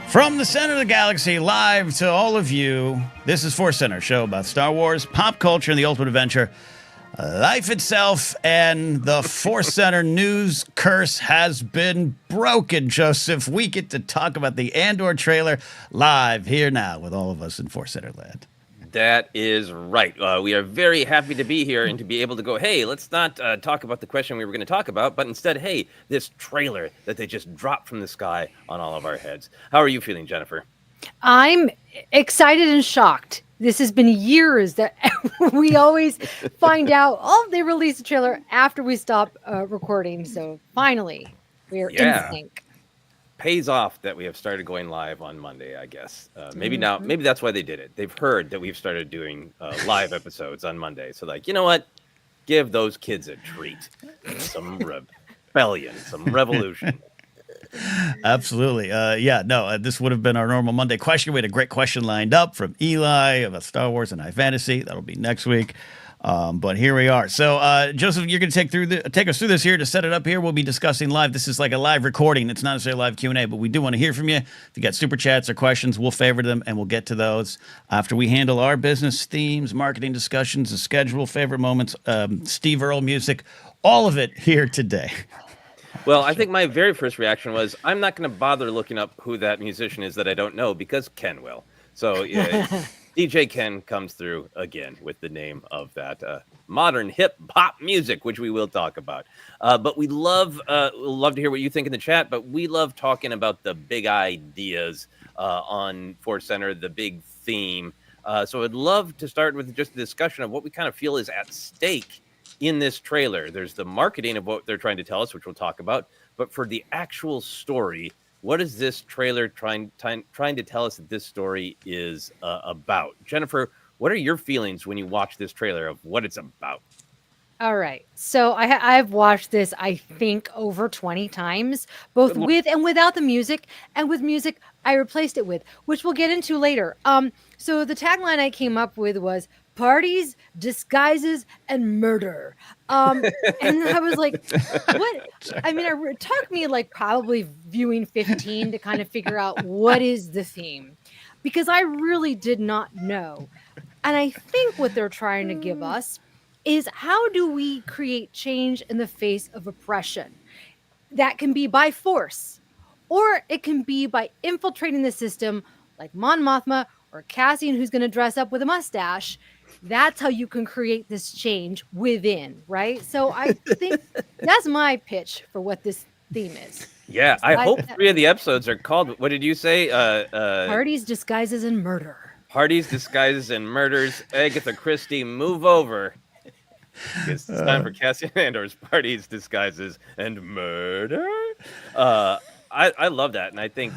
From the center of the galaxy, live to all of you, this is ForceCenter, show about Star Wars, pop culture, and the ultimate adventure, life itself, and the ForceCenter news curse has been broken, Joseph. We get to talk about the Andor trailer live here now with all of us in ForceCenter land. That is right. We are very happy to be here and to be able to go, hey, let's not talk about the question we were going to talk about, but instead, hey, this trailer that they just dropped from the sky on all of our heads. How are you feeling, Jennifer? I'm excited and shocked. This has been years that we always find out, they released a trailer after we stop recording. So finally, we are in sync. Pays off that we have started going live on Monday, I guess. Maybe that's why they did it. They've heard that we've started doing live episodes on Monday. So like, you know what? Give those kids a treat. Some rebellion, some revolution. Absolutely. This would have been our normal Monday question. We had a great question lined up from Eli about Star Wars and high fantasy. That'll be next week. But here we are. So, Joseph, you're going to take us through this here to set it up here. We'll be discussing live. This is like a live recording. It's not necessarily a live Q&A, but we do want to hear from you. If you got super chats or questions, we'll favorite them, and we'll get to those after we handle our business themes, marketing discussions, the schedule, favorite moments, Steve Earle music, all of it here today. Well, I think my very first reaction was, I'm not going to bother looking up who that musician is that I don't know, because Ken will. So DJ Ken comes through again with the name of that modern hip hop music, which we will talk about. But we love to hear what you think in the chat. But we love talking about the big ideas on ForceCenter, the big theme. So I'd love to start with just a discussion of what we kind of feel is at stake in this trailer. There's the marketing of what they're trying to tell us, which we'll talk about. But for the actual story, what is this trailer trying to tell us that this story is about? Jennifer, what are your feelings when you watch this trailer of what it's about? All right. So I've watched this, I think, over 20 times, both with and without the music. And with music, I replaced it with, which we'll get into later. So the tagline I came up with was parties, disguises, and murder. And I was like, what? I mean, it took me like probably viewing 15 to kind of figure out what is the theme, because I really did not know. And I think what they're trying to give us is, how do we create change in the face of oppression? That can be by force, or it can be by infiltrating the system like Mon Mothma or Cassian, who's going to dress up with a mustache. That's how you can create this change within, right? So I think that's my pitch for what this theme is. Yeah, I hope 3 of the episodes are called, what did you say? Parties, disguises, and murder. Parties, disguises, and murders. Agatha Christie, move over. It's time for Cassian Andor's Parties, Disguises, and Murder. I love that, and I think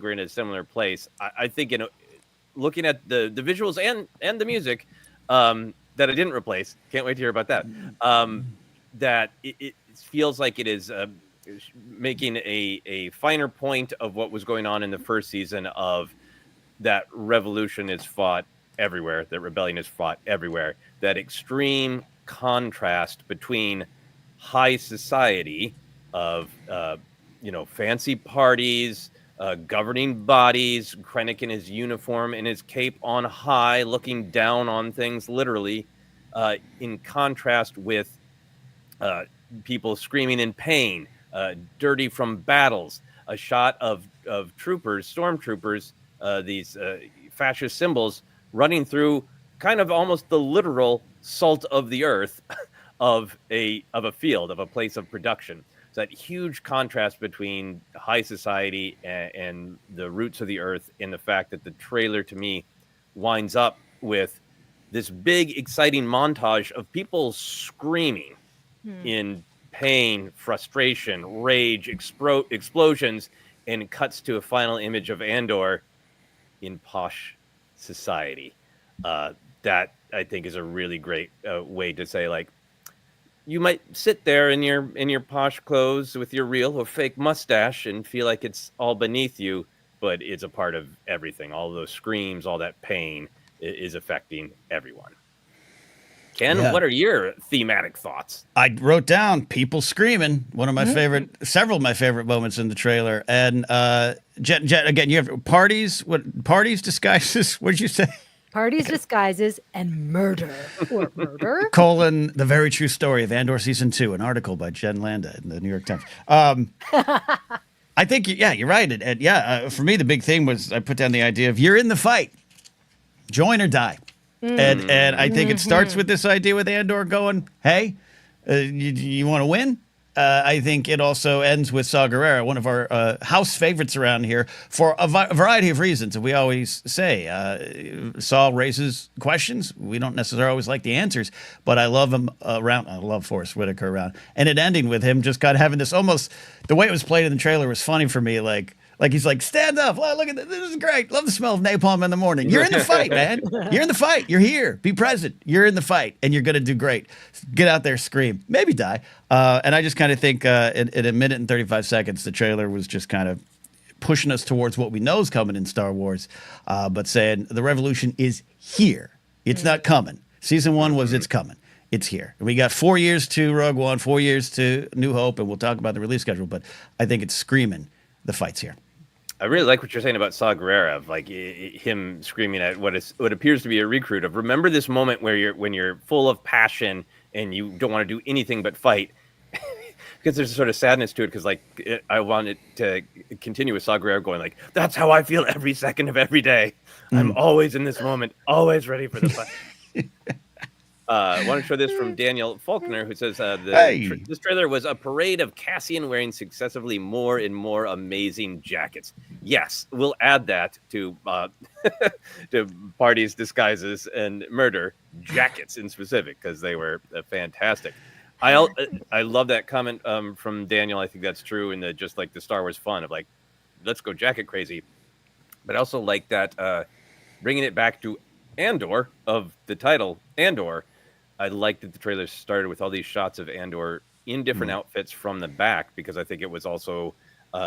we're in a similar place. I think looking at the visuals and the music that I didn't replace, can't wait to hear about that. That it feels like it is making a finer point of what was going on in the first season, of that revolution is fought everywhere, that rebellion is fought everywhere, that extreme contrast between high society of fancy parties, governing bodies, Krennic in his uniform and his cape on high, looking down on things literally, in contrast with people screaming in pain, dirty from battles, a shot of stormtroopers, these fascist symbols running through kind of almost the literal salt of the earth of a field, of a place of production. So that huge contrast between high society and the roots of the earth, and the fact that the trailer to me winds up with this big, exciting montage of people screaming in pain, frustration, rage, explosions, and cuts to a final image of Andor in posh society. That I think is a really great way to say, like, you might sit there in your posh clothes with your real or fake mustache and feel like it's all beneath you, but it's a part of everything. All those screams, all that pain is affecting everyone. Ken, Yeah. what are your thematic thoughts? I wrote down people screaming. One of my several of my favorite moments in the trailer. And Jen, again, you have parties. What parties disguises? What did you say? Parties, disguises, and murder. Or murder? Colon, the very true story of Andor season 2, an article by Jen Landa in the New York Times. I think, yeah, you're right. And yeah, for me, the big thing was I put down the idea of you're in the fight, join or die. And I think it starts with this idea with Andor going, hey, you want to win? I think it also ends with Saw Gerrera, one of our house favorites around here, for a variety of reasons. And we always say Saw raises questions. We don't necessarily always like the answers, but I love him around. I love Forrest Whitaker around. And it ending with him just kind of having this almost, the way it was played in the trailer was funny for me. Like he's like, stand up. Look at this. This is great. Love the smell of napalm in the morning. You're in the fight, man. You're in the fight. You're here. Be present. You're in the fight, and you're going to do great. Get out there, scream. Maybe die. And I just kind of think in a minute and 35 seconds, the trailer was just kind of pushing us towards what we know is coming in Star Wars, but saying the revolution is here. It's not coming. Season 1 was it's coming. It's here. We got 4 years to Rogue One, 4 years to New Hope, and we'll talk about the release schedule, but I think it's screaming the fight's here. I really like what you're saying about Saw Gerrera, of like him screaming at what appears to be a recruit of remember this moment where when you're full of passion and you don't want to do anything but fight, because there's a sort of sadness to it. Because I wanted to continue with Saw Gerrera going like, that's how I feel every second of every day. I'm always in this moment, always ready for the fight. I want to show this from Daniel Faulkner, who says this trailer was a parade of Cassian wearing successively more and more amazing jackets. Yes, we'll add that to to parties, disguises, and murder jackets in specific because they were fantastic. I love that comment from Daniel. I think that's true in the just like the Star Wars fun of like, let's go jacket crazy. But I also like that bringing it back to Andor of the title Andor. I like that the trailer started with all these shots of Andor in different outfits from the back, because I think it was also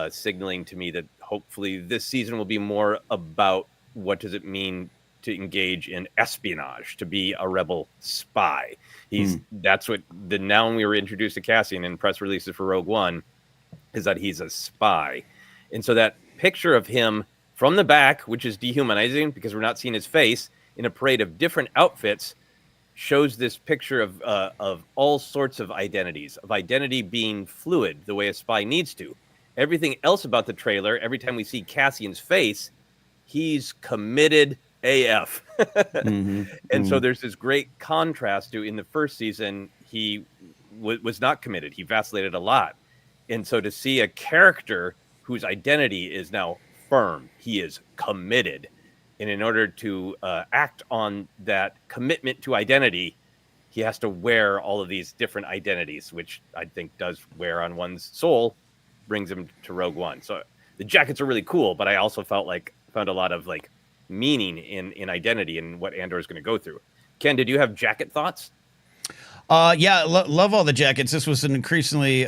signaling to me that hopefully this season will be more about what does it mean to engage in espionage, to be a rebel spy. That's what now when we were introduced to Cassian in press releases for Rogue One, is that he's a spy. And so that picture of him from the back, which is dehumanizing because we're not seeing his face, in a parade of different outfits, shows this picture of all sorts of identities, of identity being fluid the way a spy needs to. Everything else about the trailer, every time we see Cassian's face, he's committed AF. And so there's this great contrast to in the first season, he was not committed. He vacillated a lot. And so to see a character whose identity is now firm, he is committed. And in order to act on that commitment to identity, he has to wear all of these different identities, which I think does wear on one's soul, brings him to Rogue One. So the jackets are really cool, but I also found a lot of like meaning in identity and what Andor is going to go through. Ken, did you have jacket thoughts? Yeah, love all the jackets. This was an increasingly,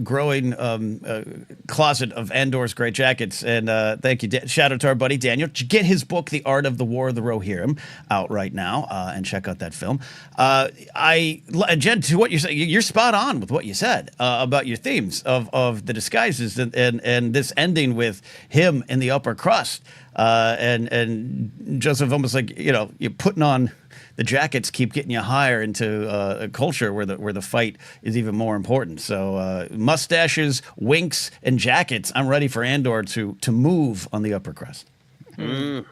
growing closet of Andor's great jackets. And thank you. Shout out to our buddy Daniel. Get his book, The Art of the War of the Rohirrim, out right now, and check out that film. Jen, to what you're saying, you're spot on with what you said about your themes of the disguises and this ending with him in the upper crust. And Joseph, almost like, you're putting on the jackets keep getting you higher into a culture where the fight is even more important. So mustaches, winks, and jackets. I'm ready for Andor to move on the upper crust. Well,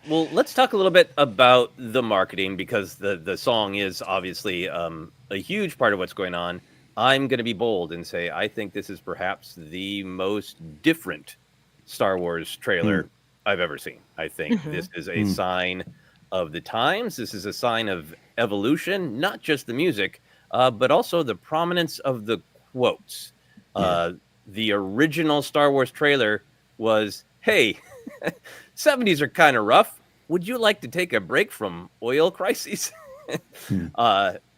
let's talk a little bit about the marketing, because the song is obviously a huge part of what's going on. I'm going to be bold and say I think this is perhaps the most different Star Wars trailer I've ever seen. I think this is a sign of the times. This is a sign of evolution, not just the music, but also the prominence of the quotes. The original Star Wars trailer was, hey, 70s are kind of rough. Would you like to take a break from oil crises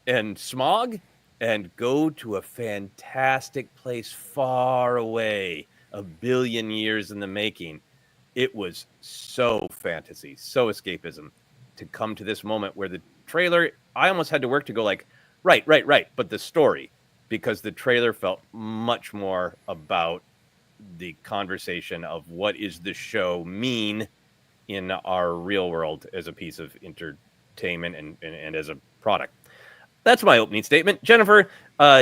and smog and go to a fantastic place far away, a billion years in the making? It was so fantasy, so escapism. to come to this moment where the trailer, I almost had to work to go like, right, but the story, because the trailer felt much more about the conversation of what is the show mean in our real world as a piece of entertainment and as a product. That's my opening statement. Jennifer,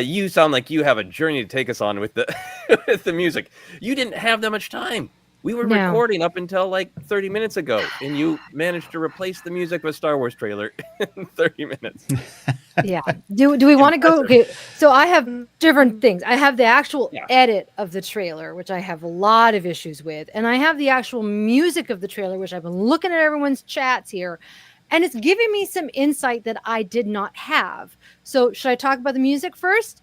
you sound like you have a journey to take us on with the with the music. You didn't have that much time. We were recording up until like 30 minutes ago, and you managed to replace the music with a Star Wars trailer in 30 minutes. Yeah. Do we want to go? Okay. So I have different things. I have the actual edit of the trailer, which I have a lot of issues with. And I have the actual music of the trailer, which I've been looking at everyone's chats here. And it's giving me some insight that I did not have. So should I talk about the music first?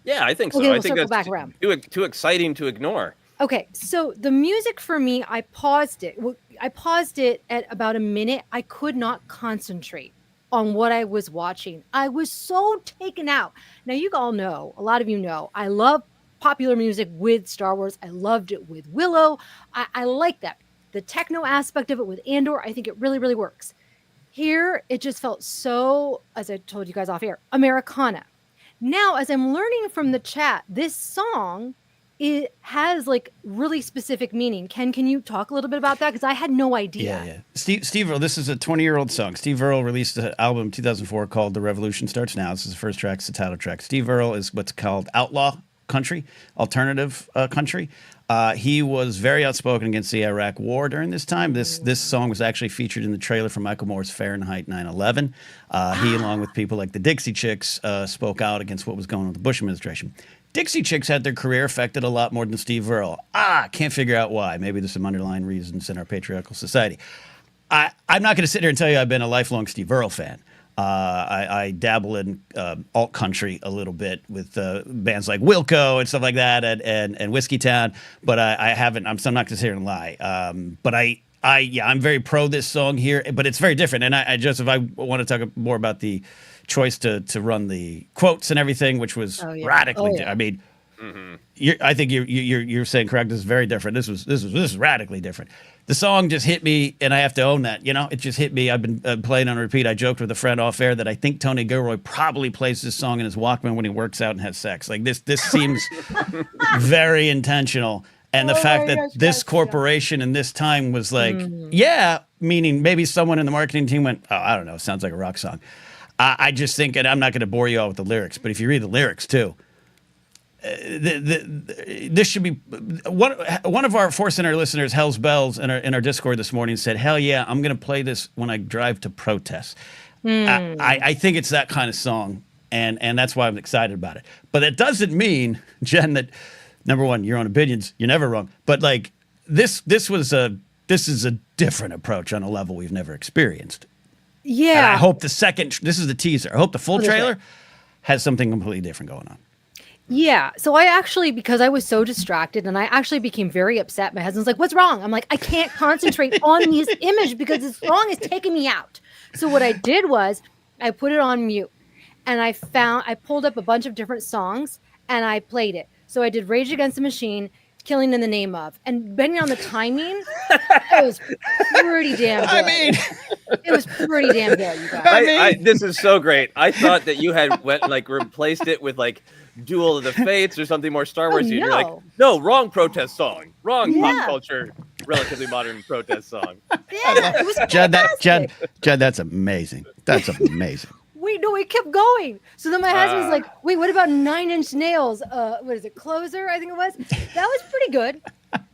Yeah, I think so. Okay, I think that's back around. Too exciting to ignore. Okay, so the music for me, I paused it. I paused it at about a minute. I could not concentrate on what I was watching. I was so taken out. Now, you all know, a lot of you know, I love popular music with Star Wars. I loved it with Willow. I like that. The techno aspect of it with Andor, I think it really, really works. Here, it just felt so, as I told you guys off air, Americana. Now, as I'm learning from the chat, this song, it has like really specific meaning. Ken, can you talk a little bit about that? Because I had no idea. Yeah. Steve Earle, this is a 20-year-old song. Steve Earle released an album in 2004 called The Revolution Starts Now. This is the first track. It's the title track. Steve Earle is what's called outlaw country, alternative country. He was very outspoken against the Iraq War during this time. This song was actually featured in the trailer for Michael Moore's Fahrenheit 9/11. He, along with people like the Dixie Chicks, spoke out against what was going on with the Bush administration. Dixie Chicks had their career affected a lot more than Steve Earle. Can't figure out why. Maybe there's some underlying reasons in our patriarchal society. I'm not going to sit here and tell you I've been a lifelong Steve Earle fan. I dabble in alt country a little bit with bands like Wilco and stuff like that, and Whiskey Town. But I haven't. I'm not going to sit here and lie. But I'm very pro this song here. But it's very different. And Joseph, I want to talk more about the choice to run the quotes and everything, which was radically. I mean, I think you're saying correct. This is very different. This was radically different. The song just hit me, and I have to own that. You know, it just hit me. I've been playing on repeat. I joked with a friend off air that I think Tony Gilroy probably plays this song in his Walkman when he works out and has sex. Like this seems very intentional. And the fact that this corporation in this time was like, meaning maybe someone in the marketing team went, I don't know, sounds like a rock song. I just think, and I'm not going to bore you all with the lyrics, but if you read the lyrics too, this should be one of our ForceCenter listeners, Hell's Bells, in our Discord this morning said, "Hell yeah, I'm going to play this when I drive to protest." I think it's that kind of song, and that's why I'm excited about it. But that doesn't mean, Jen, that number one, your own opinions, you're never wrong. But like this is a different approach on a level we've never experienced. Yeah. And I hope this is the teaser. I hope the full trailer has something completely different going on. Yeah. So I actually, because I was so distracted and I actually became very upset. My husband's like, "What's wrong?" I'm like, "I can't concentrate on this image because this song is taking me out." So what I did was I put it on mute and I pulled up a bunch of different songs and I played it. So I did Rage Against the Machine, Killing in the Name of, and depending on the timing, it was pretty damn good. I mean, it was pretty damn good, you guys. This is so great. I thought that you had replaced it with like Duel of the Fates or something more Star Wars. No. You're like, no, wrong protest song, wrong pop culture, relatively modern protest song. Yeah, it was Jed, that's amazing. That's amazing. We kept going. So then my husband was like, "Wait, what about 9 Inch Nails? What is it? Closer?" I think it was. That was pretty good.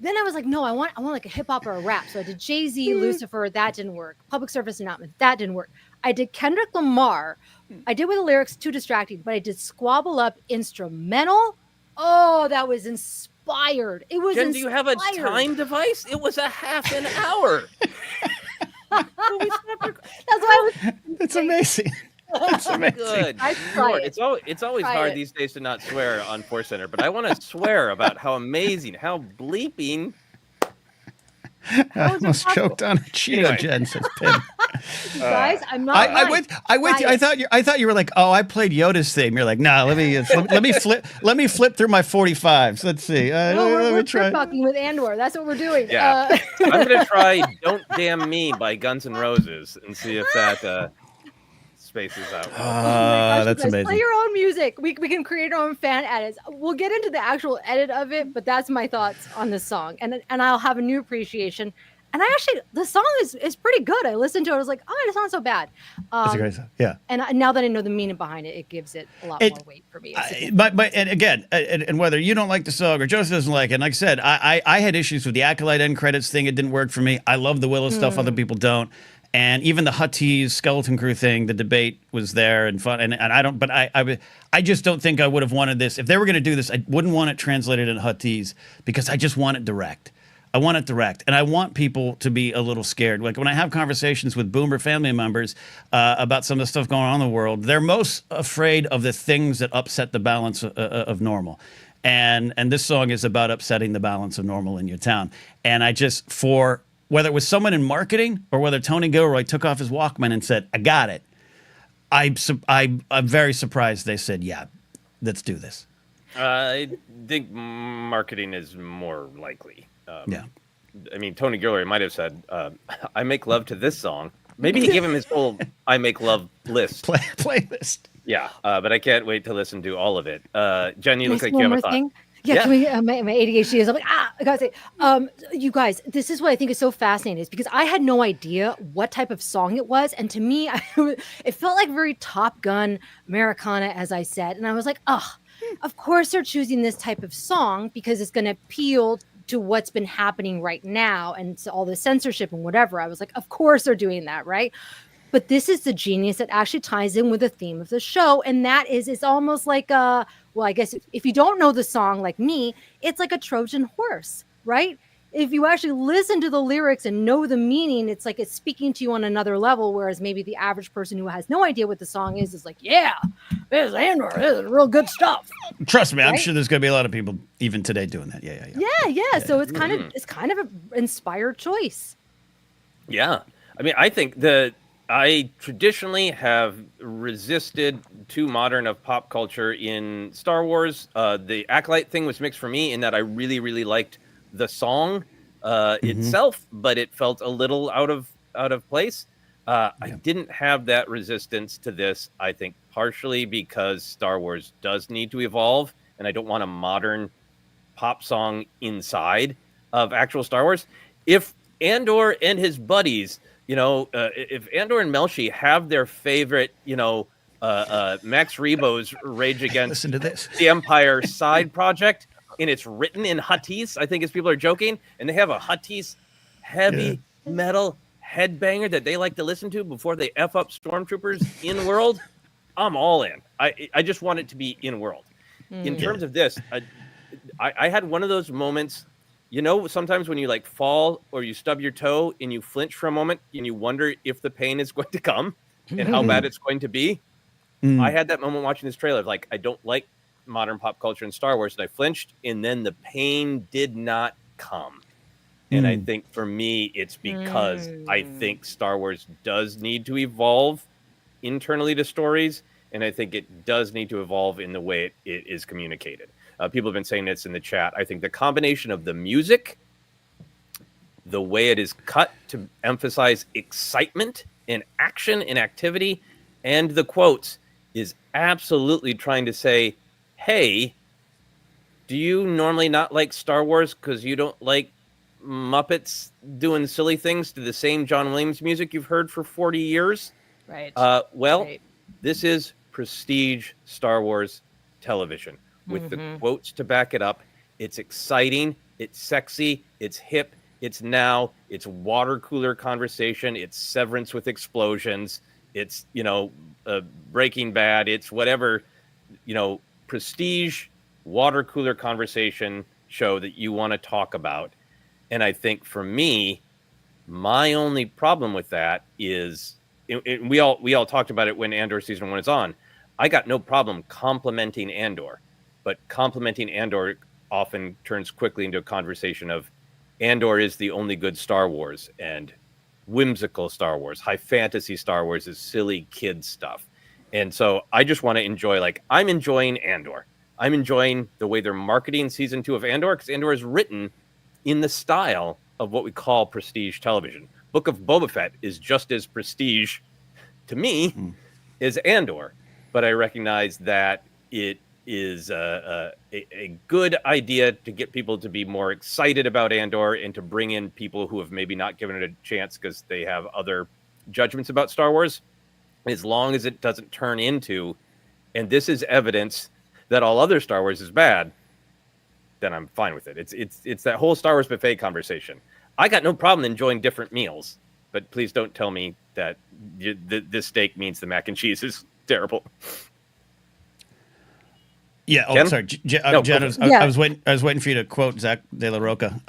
Then I was like, "No, I want like a hip hop or a rap." So I did Jay-Z, Lucifer. That didn't work. Public Service Announcement. That didn't work. I did Kendrick Lamar. I did with the lyrics too distracting, but I did Squabble Up instrumental. Oh, that was inspired. It was. Jen, do you have a time device? It was a half an hour. That's why I was. That's amazing. That's amazing. Good. It's always hard these days to not swear on ForceCenter, but I want to swear about how amazing, how bleeping How I is it almost possible? choked on a Cheeto, Anyway. Jen says Pim. You guys, I'm not I lying. with Try you. it. I thought you were like, oh, I played Yoda's theme. You're like, nah, let me flip through my 45s. Let's see. No, Let we're me trip try. talking with Andor. That's what we're doing. Yeah. I'm gonna try "Don't Damn Me" by Guns N' Roses and see if that spaces out well. Oh my gosh, you That's guys, play amazing. your own music. We can create our own fan edits. We'll get into the actual edit of it, but that's my thoughts on this song. And I'll have a new appreciation. And I actually, the song is pretty good. I listened to it. I was like, oh, it's not so bad. That's a great song. Yeah. And now that I know the meaning behind it, it gives it a lot It- more weight for me. But and again, and whether you don't like the song or Joseph doesn't like it, and like I said, I had issues with the Acolyte end credits thing. It didn't work for me. I love the Willow stuff. Other people don't. And even the Huttese skeleton crew thing, the debate was there and fun. And I don't, but I just don't think I would have wanted this. If they were going to do this, I wouldn't want it translated in Huttese because I just want it direct. I want it direct. And I want people to be a little scared. Like when I have conversations with Boomer family members about some of the stuff going on in the world, they're most afraid of the things that upset the balance of normal. And this song is about upsetting the balance of normal in your town. And I just, for whether it was someone in marketing or whether Tony Gilroy took off his Walkman and said, I got it, I'm very surprised they said, yeah, let's do this. I think marketing is more likely. Yeah. I mean, Tony Gilroy might have said, I make love to this song. Maybe he gave him his whole I make love list. Playlist. Yeah, but I can't wait to listen to all of it. Jen, you Can I look say like you one have a more thought. thing? Yeah, Yeah. can we, my ADHD is, I'm like, I gotta say, you guys, this is what I think is so fascinating is because I had no idea what type of song it was. And to me, it felt like very Top Gun Americana, as I said. And I was like, oh, of course they're choosing this type of song because it's going to appeal to what's been happening right now and to all the censorship and whatever. I was like, of course they're doing that, right? But this is the genius that actually ties in with the theme of the show. And that is, it's almost like a, well, I guess if you don't know the song like me, it's like a Trojan horse, right? If you actually listen to the lyrics and know the meaning, it's like it's speaking to you on another level. Whereas maybe the average person who has no idea what the song is like, yeah, this is Andor, this is real good stuff. Trust me, I'm Right? sure there's going to be a lot of people even today doing that. Yeah. So it's kind of an inspired choice. Yeah. I mean, I traditionally have resisted too modern of pop culture in Star Wars. The Acolyte thing was mixed for me in that I really, really liked the song itself, but it felt a little out of place. I didn't have that resistance to this, I think, partially because Star Wars does need to evolve, and I don't want a modern pop song inside of actual Star Wars. If Andor and his buddies, if Andor and Melshi have their favorite, Max Rebo's Rage Against Listen to this. the Empire side project, and it's written in Huttese, I think as people are joking, and they have a Huttese heavy metal headbanger that they like to listen to before they F up stormtroopers in world, I'm all in. I just want it to be in world. In terms of this, I had one of those moments, sometimes when you like fall or you stub your toe and you flinch for a moment and you wonder if the pain is going to come and how bad it's going to be. I had that moment watching this trailer of like, I don't like modern pop culture and Star Wars, and I flinched, and then the pain did not come. And I think for me, it's because I think Star Wars does need to evolve internally to stories, and I think it does need to evolve in the way it is communicated. People have been saying this in the chat. I think the combination of the music, the way it is cut to emphasize excitement and action and activity, and the quotes is absolutely trying to say, hey, do you normally not like Star Wars because you don't like Muppets doing silly things to the same John Williams music you've heard for 40 years? Right. Well, this is prestige Star Wars television with the quotes to back it up. It's exciting. It's sexy. It's hip. It's now. It's water cooler conversation. It's Severance with explosions. It's, Breaking Bad. It's whatever, prestige water cooler conversation show that you want to talk about. And I think for me, my only problem with that is, we all talked about it when Andor season 1 is on. I got no problem complimenting Andor, but complimenting Andor often turns quickly into a conversation of Andor is the only good Star Wars, and whimsical Star Wars, high fantasy Star Wars is silly kid stuff. And so I just want to enjoy, like, I'm enjoying Andor. I'm enjoying the way they're marketing season 2 of Andor, because Andor is written in the style of what we call prestige television. Book of Boba Fett is just as prestige to me as Andor, but I recognize that it is a good idea to get people to be more excited about Andor and to bring in people who have maybe not given it a chance because they have other judgments about Star Wars, as long as it doesn't turn into, and this is evidence that all other Star Wars is bad, then I'm fine with it. It's that whole Star Wars buffet conversation. I got no problem enjoying different meals, but please don't tell me that this steak means the mac and cheese is terrible. Yeah. Oh, Jen? sorry, Jen. Yeah. I was waiting for you to quote Zach De La Roca.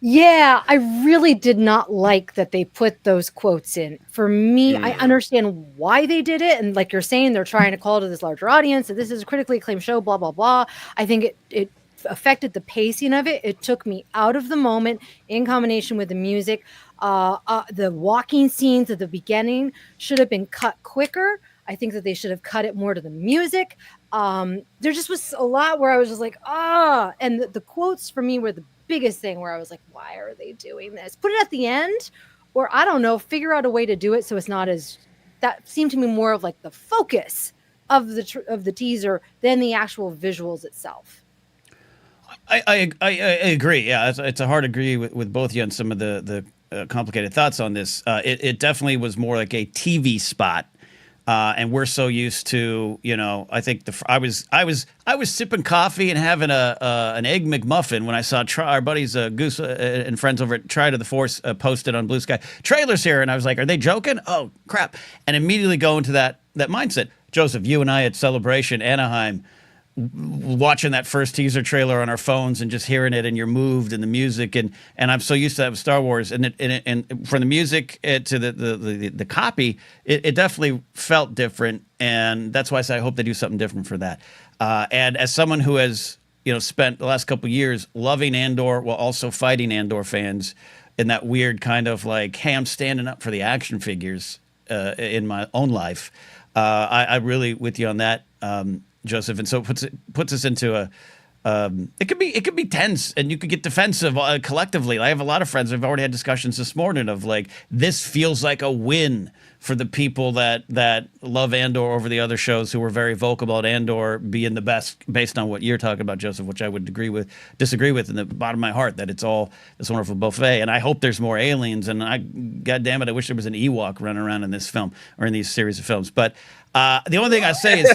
Yeah, I really did not like that they put those quotes in. For me, I understand why they did it. And like you're saying, they're trying to call to this larger audience. And this is a critically acclaimed show, blah, blah, blah. I think it affected the pacing of it. It took me out of the moment in combination with the music. The walking scenes at the beginning should have been cut quicker. I think that they should have cut it more to the music. There just was a lot where I was just like, and the quotes for me were the biggest thing where I was like, why are they doing this? Put it at the end, or I don't know, figure out a way to do it so it's not as, that seemed to me more of like the focus of the teaser than the actual visuals itself. I agree. Yeah, it's a hard agree with both you on some of the complicated thoughts on this. It definitely was more like a TV spot. And we're so used to, I think I was sipping coffee and having an egg McMuffin when I saw our buddies Goose and friends over at Try to the Force posted on Blue Sky trailers here, and I was like, are they joking? Oh crap! And immediately go into that mindset. Joseph, you and I at Celebration Anaheim, watching that first teaser trailer on our phones and just hearing it, and you're moved, and the music, and I'm so used to that with Star Wars, and from the music to the copy, it definitely felt different, and that's why I say I hope they do something different for that. And as someone who has spent the last couple of years loving Andor while also fighting Andor fans in that weird kind of like, hey, I'm standing up for the action figures in my own life, I really with you on that. Joseph, and so it puts us into it could be tense, and you could get defensive collectively. I have a lot of friends. I've already had discussions this morning of like, this feels like a win for the people that love Andor over the other shows, who were very vocal about Andor being the best based on what you're talking about, Joseph, which I would disagree with in the bottom of my heart, that it's all this wonderful buffet. And I hope there's more aliens, and God damn it, I wish there was an Ewok running around in this film or in these series of films. But the only thing I say is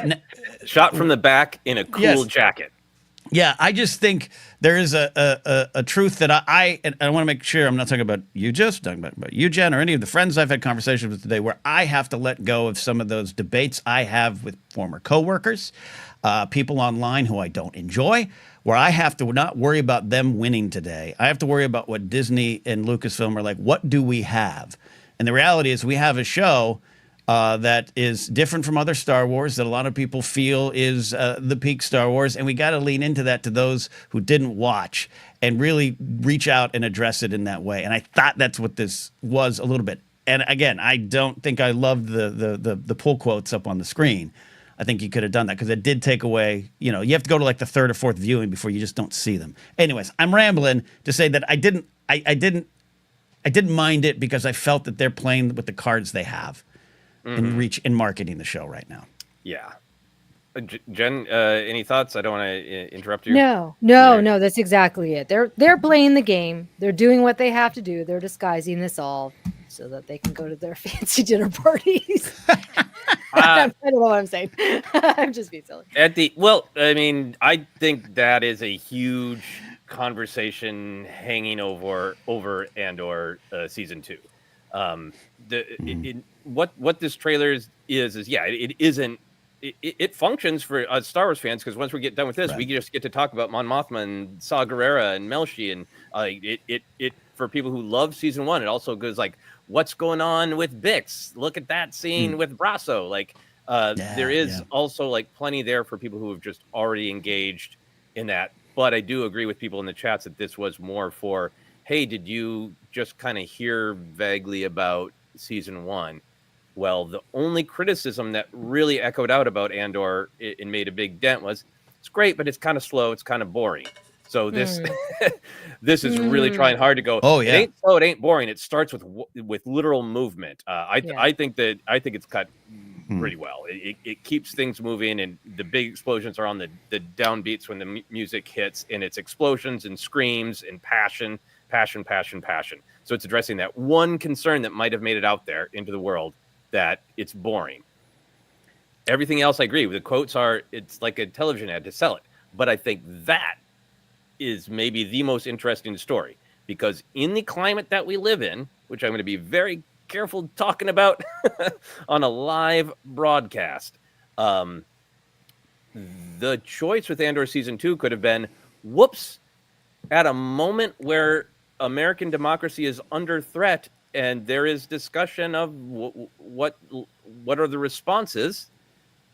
shot from the back in a cool jacket. Yeah, I just think there is a truth that I want to make sure I'm not talking about you, Joseph, talking about you, Jen, or any of the friends I've had conversations with today, where I have to let go of some of those debates I have with former coworkers, people online who I don't enjoy, where I have to not worry about them winning today. I have to worry about what Disney and Lucasfilm are like. What do we have? And the reality is we have a show that is different from other Star Wars, that a lot of people feel is the peak Star Wars, and we got to lean into that to those who didn't watch and really reach out and address it in that way. And I thought that's what this was a little bit. And again, I don't think I loved the pull quotes up on the screen. I think you could have done that, because it did take away, you have to go to like the third or fourth viewing before you just don't see them. Anyways, I'm rambling to say that I didn't mind it, because I felt that they're playing with the cards they have. In marketing the show right now. Yeah. Jen, any thoughts? I don't want to interrupt you. No, that's exactly it. They're playing the game. They're doing what they have to do. They're disguising this all so that they can go to their fancy dinner parties. I don't know what I'm saying. I'm just being silly. I think that is a huge conversation hanging over Andor season 2. What this trailer is it isn't. It functions for us Star Wars fans, because once we get done with this, we just get to talk about Mon Mothma and Saw Gerrera and Melshi, and it for people who love season 1, it also goes like, what's going on with Bix? Look at that scene with Brasso. There is also like plenty there for people who have just already engaged in that But I do agree with people in the chats that this was more for, hey, did you just kind of hear vaguely about season 1? Well, the only criticism that really echoed out about Andor and made a big dent was, it's great, but it's kind of slow. It's kind of boring. So this this is really trying hard to go. Oh, It yeah. ain't slow. It ain't boring. It starts with literal movement. I think it's cut pretty well. It keeps things moving, and the big explosions are on the downbeats when the music hits, and it's explosions and screams and passion. So it's addressing that one concern that might have made it out there into the world, that it's boring. Everything else I agree with. The quotes it's like a television ad to sell it. But I think that is maybe the most interesting story, because in the climate that we live in, which I'm going to be very careful talking about on a live broadcast, the choice with Andor season 2 could have been, whoops, at a moment where American democracy is under threat and there is discussion of what are the responses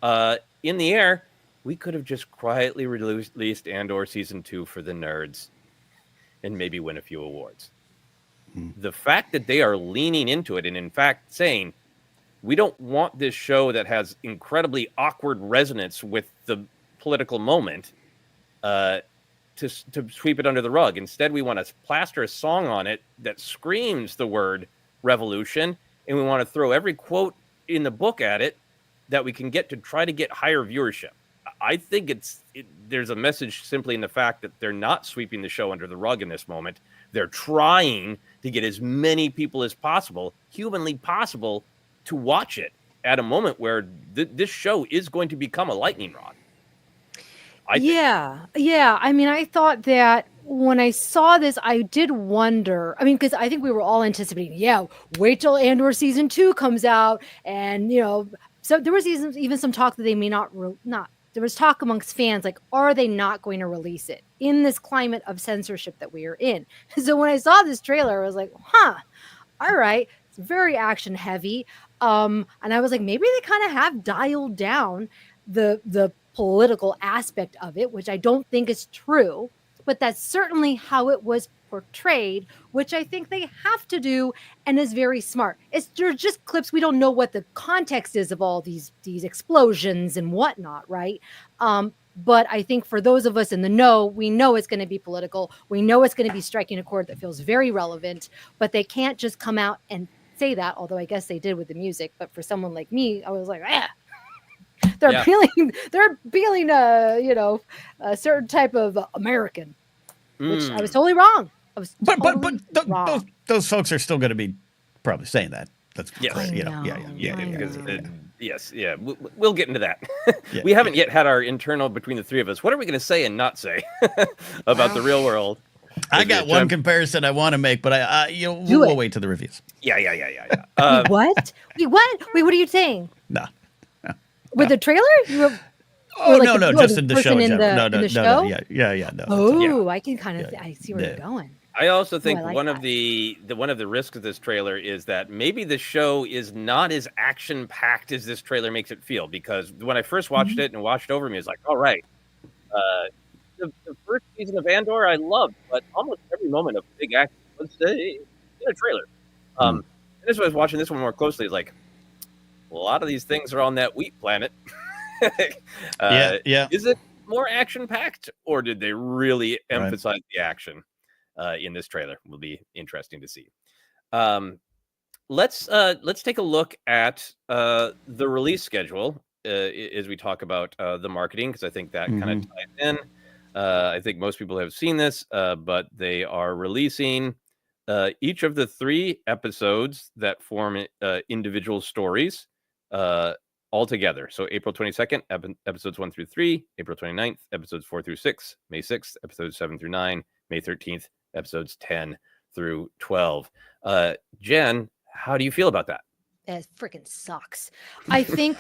in the air, we could have just quietly released Andor season 2 for the nerds and maybe win a few awards. The fact that they are leaning into it and in fact saying, we don't want this show that has incredibly awkward resonance with the political moment to sweep it under the rug. Instead, we want to plaster a song on it that screams the word revolution, and we want to throw every quote in the book at it that we can get to try to get higher viewership. I think there's a message simply in the fact that they're not sweeping the show under the rug in this moment. They're trying to get as many people as possible, humanly possible, to watch it at a moment where this show is going to become a lightning rod. Yeah. I mean, I thought that when I saw this, I did wonder. I mean, because I think we were all anticipating, wait till Andor season 2 comes out, and so there was even some talk that they may not. There was talk amongst fans, like, are they not going to release it in this climate of censorship that we are in? So when I saw this trailer, I was like, all right, it's very action heavy. And I was like, maybe they kind of have dialed down the political aspect of it, which I don't think is true, but that's certainly how it was portrayed, which I think they have to do and is very smart. They're just clips. We don't know what the context is of all these explosions and whatnot, right? But I think for those of us in the know, we know it's going to be political. We know it's going to be striking a chord that feels very relevant, but they can't just come out and say that, although I guess they did with the music. But for someone like me, I was like, they're appealing a certain type of American, which I was totally wrong. But those folks are still going to be probably saying that. That's We'll get into that. We haven't yet had our internal between the three of us. What are we going to say and not say about the real world? I got one comparison I want to make, but we'll wait to the reviews. Yeah. What? Wait, what? Wait, what are you saying? No. With the trailer? No, just in the show. In the show? No. Oh, I can kind of I see where you're going. I also think one of the risks of this trailer is that maybe the show is not as action packed as this trailer makes it feel. Because when I first watched it and watched over me, it's like, all right, the first season of Andor I loved, but almost every moment of big action was in a trailer. And as I was watching this one more closely, it's like, a lot of these things are on that wheat planet. Is it more action packed, or did they really emphasize the action in this trailer? Will be interesting to see. Let's take a look at the release schedule as we talk about the marketing, because I think that kind of ties in. I think most people have seen this, but they are releasing each of the 3 episodes that form individual stories all together. So April 22nd, episodes 1 through 3, April 29th, episodes 4 through 6, May 6th, episodes 7 through 9, May 13th, episodes 10 through 12. Jen, how do you feel about that? It freaking sucks. I think,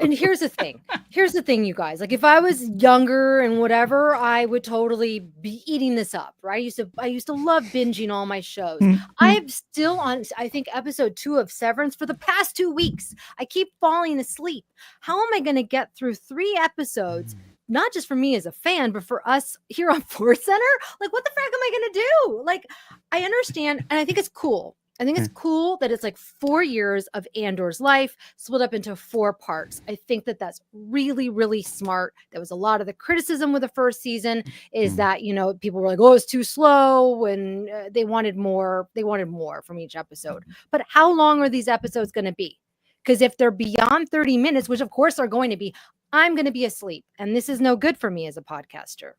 and here's the thing, you guys. Like, if I was younger and whatever, I would totally be eating this up, right? I used to love binging all my shows. I'm still on, I think, episode 2 of Severance for the past 2 weeks. I keep falling asleep. How am I going to get through 3 episodes not just for me as a fan, but for us here on Force Center. Like, what the frack am I going to do? Like, I understand, and I think it's cool. I think it's cool that it's like 4 years of Andor's life split up into 4 parts. I think that that's really, really smart. There was a lot of the criticism with the first season is that, you know, people were like, oh, it's too slow, and they wanted more. They wanted more from each episode. But how long are these episodes going to be? Because if they're beyond 30 minutes, which of course they're going to be, I'm going to be asleep. And this is no good for me as a podcaster.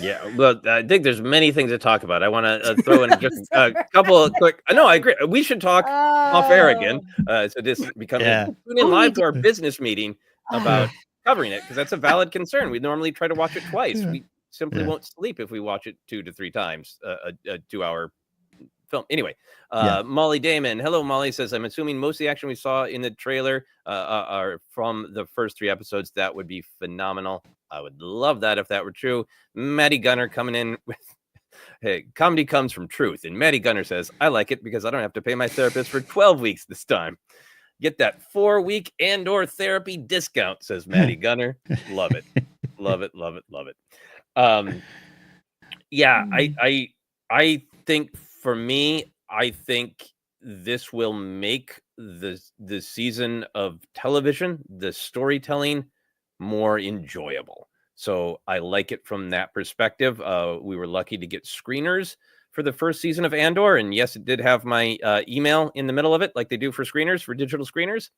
Yeah, well, I think there's many things to talk about. I want to throw in just a couple of quick. No, I agree. We should talk off air again. So this becomes tune in live to our business meeting about covering it, because that's a valid concern. We normally try to watch it twice. We simply won't sleep if we watch it 2 to 3 times a 2-hour film. Anyway, Molly Damon. Hello, Molly says, I'm assuming most of the action we saw in the trailer are from the first 3 episodes. That would be phenomenal. I would love that if that were true. Maddie Gunner coming in with, hey, comedy comes from truth. And Maddie Gunner says, I like it because I don't have to pay my therapist for 12 weeks this time. Get that 4-week Andor therapy discount, says Maddie Gunner. Love it. Love it, love it, love it. Yeah, I think for me, I think this will make the season of television, the storytelling, more enjoyable. So I like it from that perspective. We were lucky to get screeners for the first season of Andor, and yes, it did have my email in the middle of it, like they do for screeners, for digital screeners.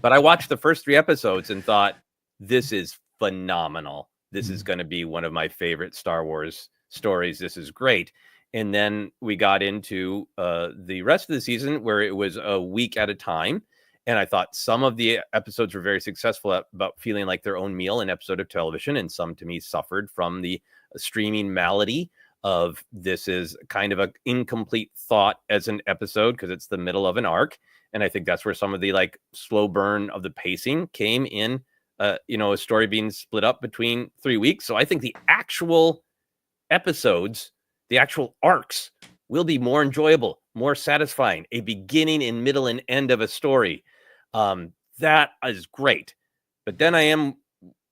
But I watched the first 3 episodes and thought, this is phenomenal. This is going to be one of my favorite Star Wars stories. This is great. And then we got into the rest of the season where it was a week at a time. And I thought some of the episodes were very successful about feeling like their own meal, an episode of television. And some, to me, suffered from the streaming malady of this is kind of an incomplete thought as an episode because it's the middle of an arc. And I think that's where some of the like slow burn of the pacing came in, a story being split up between 3 weeks. So I think the actual episodes, the actual arcs, will be more enjoyable, more satisfying, a beginning and middle and end of a story. That is great. But then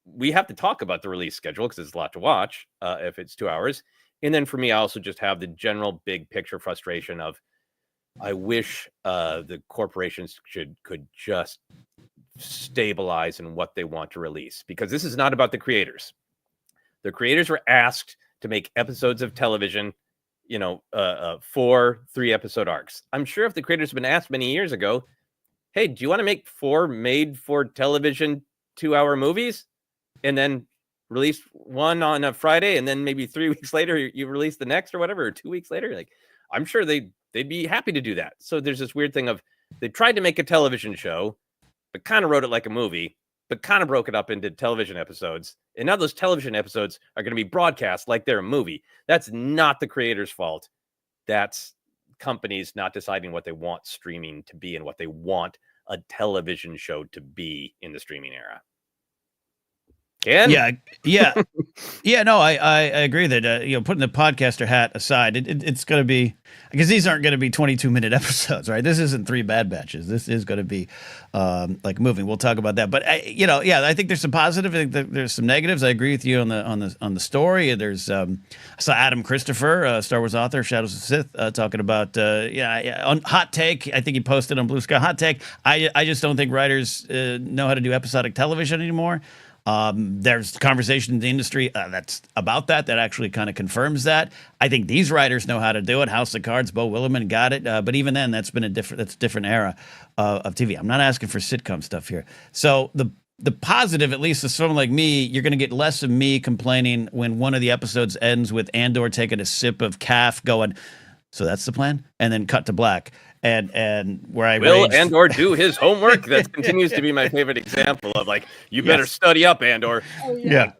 we have to talk about the release schedule because there's a lot to watch if it's 2 hours. And then for me, I also just have the general big picture frustration of, I wish the corporations could just stabilize in what they want to release, because this is not about the creators. The creators were asked to make episodes of television, 4 3-episode arcs. I'm sure if the creators have been asked many years ago, hey, do you want to make 4 made for television 2-hour movies and then release one on a Friday and then maybe 3 weeks later you release the next or whatever, or 2 weeks later? Like, I'm sure they'd be happy to do that. So there's this weird thing of they tried to make a television show, but kind of wrote it like a movie, but kind of broke it up into television episodes. And now those television episodes are going to be broadcast like they're a movie. That's not the creator's fault. That's companies not deciding what they want streaming to be and what they want a television show to be in the streaming era. Ken? Yeah. No, I agree that putting the podcaster hat aside, it's going to be, because these aren't going to be 22-minute episodes, right? This isn't 3 Bad Batches. This is going to be like moving. We'll talk about that. But I think there's some positive. I think there's some negatives. I agree with you on the story. There's I saw Adam Christopher, Star Wars author, Shadows of the Sith, talking about on Hot Take. I think he posted on Blue Sky. Hot Take. I just don't think writers know how to do episodic television anymore. There's conversation in the industry that's about that actually kind of confirms that. I think these writers know how to do it. House of Cards, Bo Willimon got it. But even then, that's a different era of TV. I'm not asking for sitcom stuff here. So the positive, at least for someone like me, you're going to get less of me complaining when one of the episodes ends with Andor taking a sip of caf going, so that's the plan? And then cut to black. And where I will Andor do his homework? That continues to be my favorite example of like, you better study up, Andor. Oh, yeah.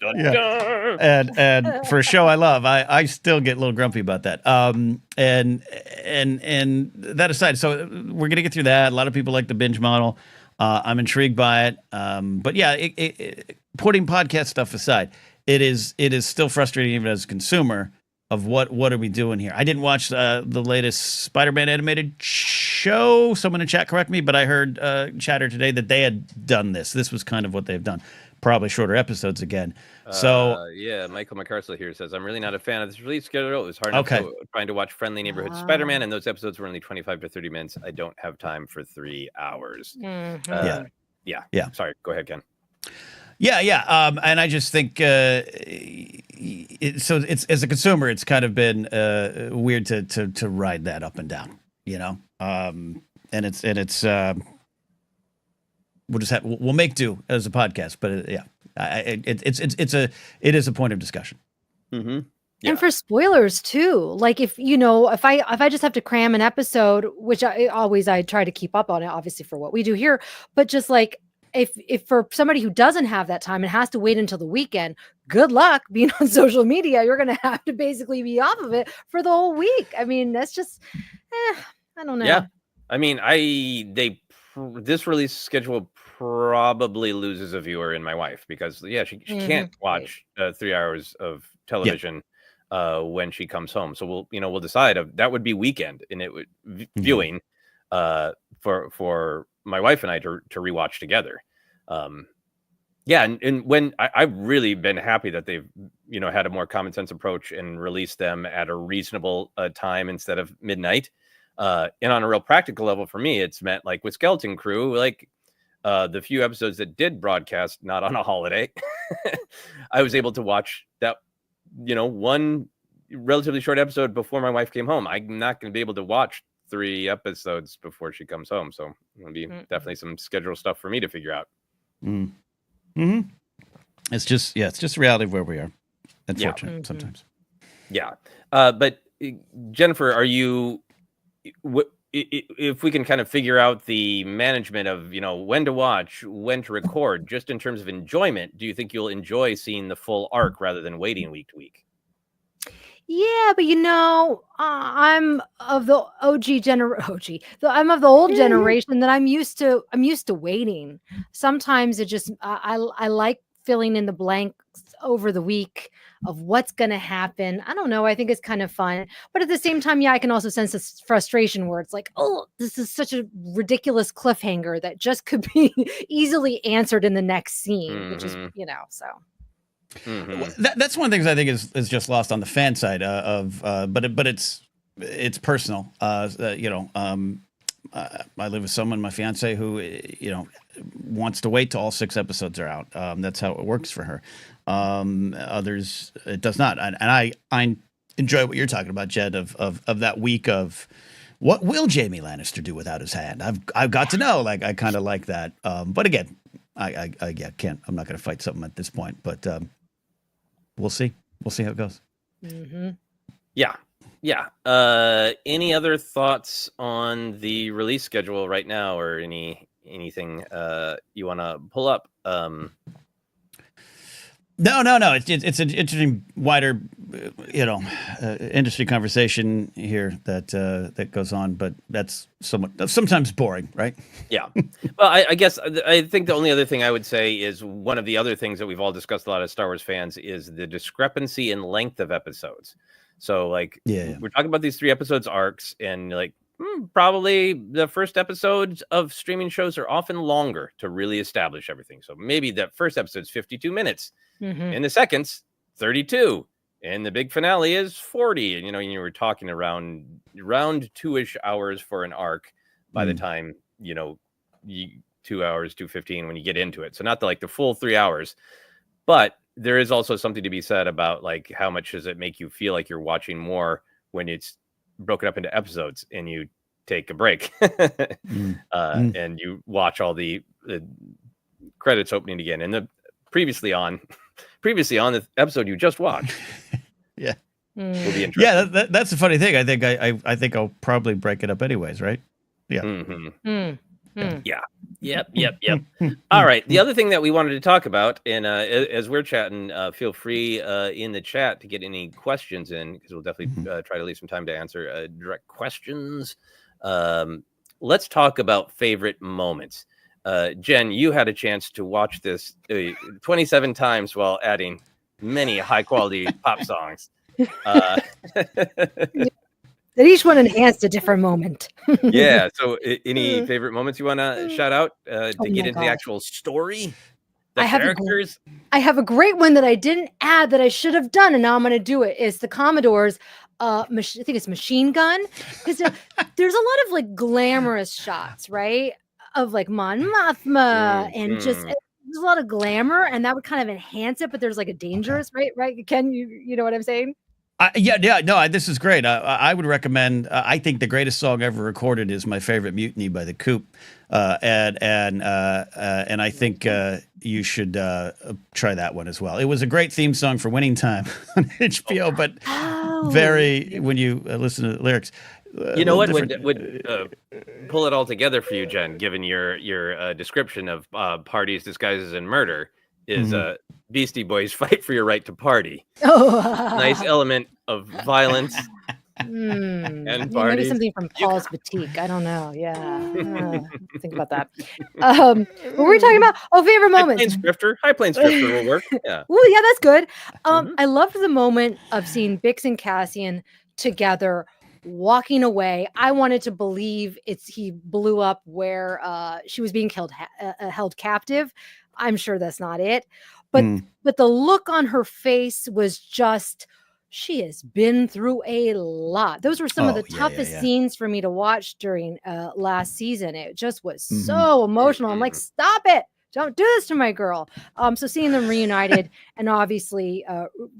And for a show I love, I still get a little grumpy about that. And that aside, so we're gonna get through that. A lot of people like the binge model. I'm intrigued by it. But yeah, putting podcast stuff aside, it is still frustrating even as a consumer. Of what are we doing here? I didn't watch the latest Spider-Man animated show. Someone in chat correct me, but I heard chatter today that they had done this. This was kind of what they've done. probably shorter episodes again. So yeah, Michael McCarthy here says, I'm really not a fan of this release schedule. It was hard enough trying to watch Friendly Neighborhood Spider-Man, and those episodes were only 25 to 30 minutes. I don't have time for 3 hours. Mhm. Yeah. Sorry, go ahead, Ken. Yeah. And I just think so. It's as a consumer, it's kind of been weird to ride that up and down, and it's we'll make do as a podcast, but it is a point of discussion. Mm-hmm. Yeah. And for spoilers too, like if I just have to cram an episode, which I try to keep up on it, obviously for what we do here, but just like if for somebody who doesn't have that time and has to wait until the weekend, good luck being on social media. You're going to have to basically be off of it for the whole week. I mean, that's just, I don't know. Yeah, I mean, this release schedule probably loses a viewer in my wife because she can't watch 3 hours of television when she comes home. So we'll decide that would be weekend, and it would viewing for my wife and I to rewatch together. And when I've really been happy that they've had a more common sense approach and released them at a reasonable time instead of midnight. And on a real practical level for me, it's meant like with Skeleton Crew, like the few episodes that did broadcast not on a holiday, I was able to watch that one relatively short episode before my wife came home. I'm not going to be able to watch 3 episodes before she comes home, so it'll be definitely some schedule stuff for me to figure out. It's just reality of where we are. Unfortunate sometimes. Yeah, but Jennifer, are you? If we can kind of figure out the management of when to watch, when to record, just in terms of enjoyment, do you think you'll enjoy seeing the full arc rather than waiting week to week? Yeah, but I'm of the I'm of the old generation that I'm used to waiting. Sometimes it just I like filling in the blanks over the week of what's going to happen. I don't know. I think it's kind of fun, but at the same time, I can also sense this frustration where it's like, oh, this is such a ridiculous cliffhanger that just could be easily answered in the next scene, which is so. That's one of the things I think is just lost on the fan side but it's personal. I live with someone, my fiance, who wants to wait till all 6 episodes are out. That's how it works for her. Others it does not, and I enjoy what you're talking about, Jed, of that week of what will Jamie Lannister do without his hand. I've got to know. Like I kind of like that. But again, I can't. I'm not going to fight something at this point. But we'll see. We'll see how it goes. Yeah. Any other thoughts on the release schedule right now, or anything you want to pull up? No. It's an interesting, wider, industry conversation here that goes on, but that's sometimes boring, right? Yeah. Well, I guess I think the only other thing I would say is one of the other things that we've all discussed a lot as Star Wars fans is the discrepancy in length of episodes. So we're talking about these 3 episodes arcs, and probably the first episodes of streaming shows are often longer to really establish everything. So maybe that first episode's 52 minutes, and the second's 32, and the big finale is 40. And you were talking around 2-ish hours for an arc by the time 2 hours, 2:15 when you get into it. So not the full 3 hours, but there is also something to be said about how much does it make you feel like you're watching more when it's broken up into episodes and you take a break and you watch all the credits opening again, and the previously on the episode you just watched. Yeah. Will be interesting. Yeah, that's the funny thing. I think I'll probably break it up anyways, right? Yeah. Yeah. Yep. All right. The other thing that we wanted to talk about, and as we're chatting, feel free in the chat to get any questions in, because we'll definitely try to leave some time to answer direct questions. Let's talk about favorite moments. Jen, you had a chance to watch this 27 times while adding many high quality pop songs. That each one enhanced a different moment. Yeah. So any favorite moments you want to shout out to get into the actual story The I have a characters. I have a great one that I didn't add that I should have done, and now I'm going to do it. It's the Commodore's, I think it's machine gun, because there's a lot of like glamorous shots, right, of like Mon Mothma, and just Mm. there's a lot of glamour, and that would kind of enhance it. But there's like a dangerous, right? Ken, you know what I'm saying? Yeah, no, this is great. I would recommend. I think the greatest song ever recorded is my favorite, "Mutiny" by the Coop, and I think you should try that one as well. It was a great theme song for Winning Time on HBO, but very when you listen to the lyrics, You know what would pull it all together for you, Jen, given your description of parties, disguises, and murder, is Beastie Boys "Fight for Your Right to Party." Nice element of violence and parties. Maybe something from Paul's Boutique. I don't know. Yeah, think about that. What were we talking about? Oh, favorite moments. High Plains Drifter will work. Yeah. Oh, yeah, that's good. I loved the moment of seeing Bix and Cassian together walking away. I wanted to believe he blew up where she was being held captive. I'm sure that's not it. But the look on her face was just, she has been through a lot. Those were some of the toughest scenes for me to watch during last season. It just was so emotional. I'm like, stop it. Don't do this to my girl. So seeing them reunited and obviously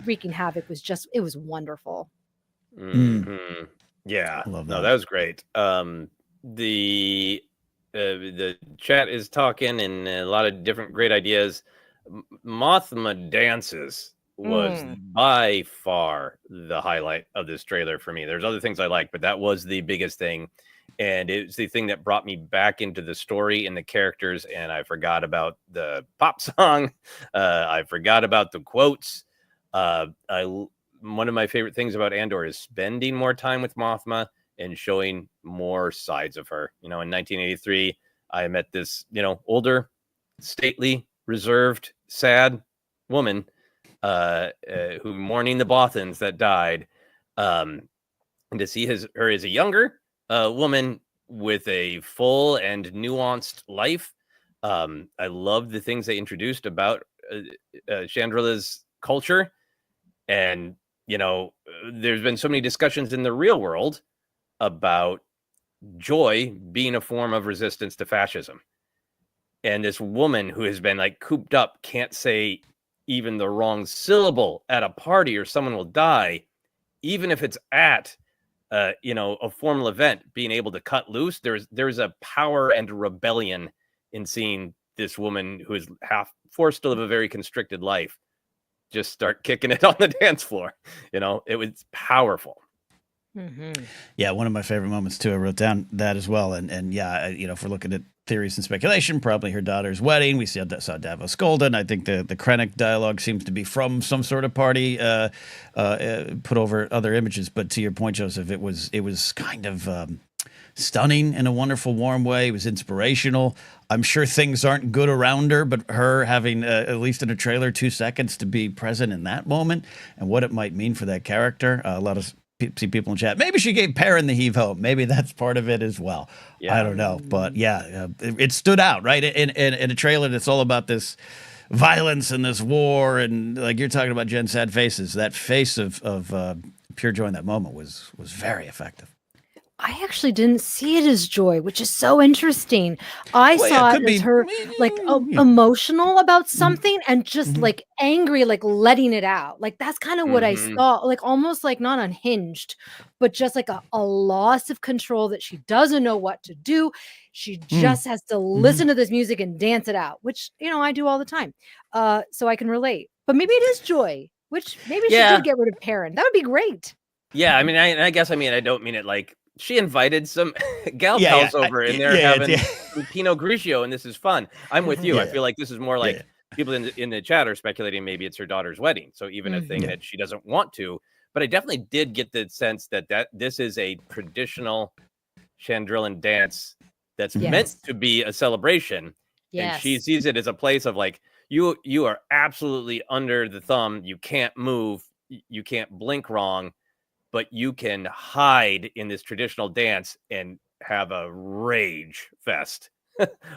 wreaking havoc it was wonderful. Yeah. I love No, that. that was great. The chat is talking and a lot of different great ideas. Mothma dances was by far the highlight of this trailer for me. There's other things I like, but that was the biggest thing. And it's the thing that brought me back into the story and the characters. And I forgot about the pop song. I forgot about the quotes. One of my favorite things about Andor is spending more time with Mothma and showing more sides of her. In 1983, I met this, older, stately, reserved, sad woman who mourning the Bothans that died. And to see her as a younger woman with a full and nuanced life. I love the things they introduced about Chandrila's culture. And, there's been so many discussions in the real world about joy being a form of resistance to fascism. And this woman who has been like cooped up can't say even the wrong syllable at a party or someone will die, even if it's at a formal event, being able to cut loose. There's a power and rebellion in seeing this woman who is half forced to live a very constricted life just start kicking it on the dance floor. It was powerful. Yeah, one of my favorite moments too. I wrote down that as well. And yeah, if we're looking at theories and speculation, probably her daughter's wedding. We saw Davos Golden. I think the Krennic dialogue seems to be from some sort of party put over other images. But to your point, Joseph, it was kind of stunning in a wonderful, warm way. It was inspirational. I'm sure things aren't good around her, but her having, at least in a trailer, 2 seconds to be present in that moment and what it might mean for that character. A lot of see people in chat. Maybe she gave Perrin the heave ho. Maybe that's part of it as well. Yeah. I don't know, but yeah, it stood out, right? In a trailer that's all about this violence and this war, and like you're talking about, Jen, sad faces. That face of pure joy in that moment was very effective. I actually didn't see it as joy, which is so interesting. I saw it as her like emotional about something and just like angry, like letting it out. Like that's kind of what I saw, like almost like not unhinged, but just like a loss of control that she doesn't know what to do. She just has to listen to this music and dance it out, which, I do all the time. So I can relate. But maybe it is joy, which maybe she did get rid of Perrin. That would be great. Yeah, I guess I don't mean it like she invited some gal pals over and they're having some Pinot Grigio and this is fun. I'm with you. I feel like this is more like people in the chat are speculating maybe it's her daughter's wedding. So even a thing that she doesn't want to, but I definitely did get the sense that this is a traditional Chandrilan dance that's meant to be a celebration. Yes. And she sees it as a place of like, you are absolutely under the thumb. You can't move. You can't blink wrong. But you can hide in this traditional dance and have a rage fest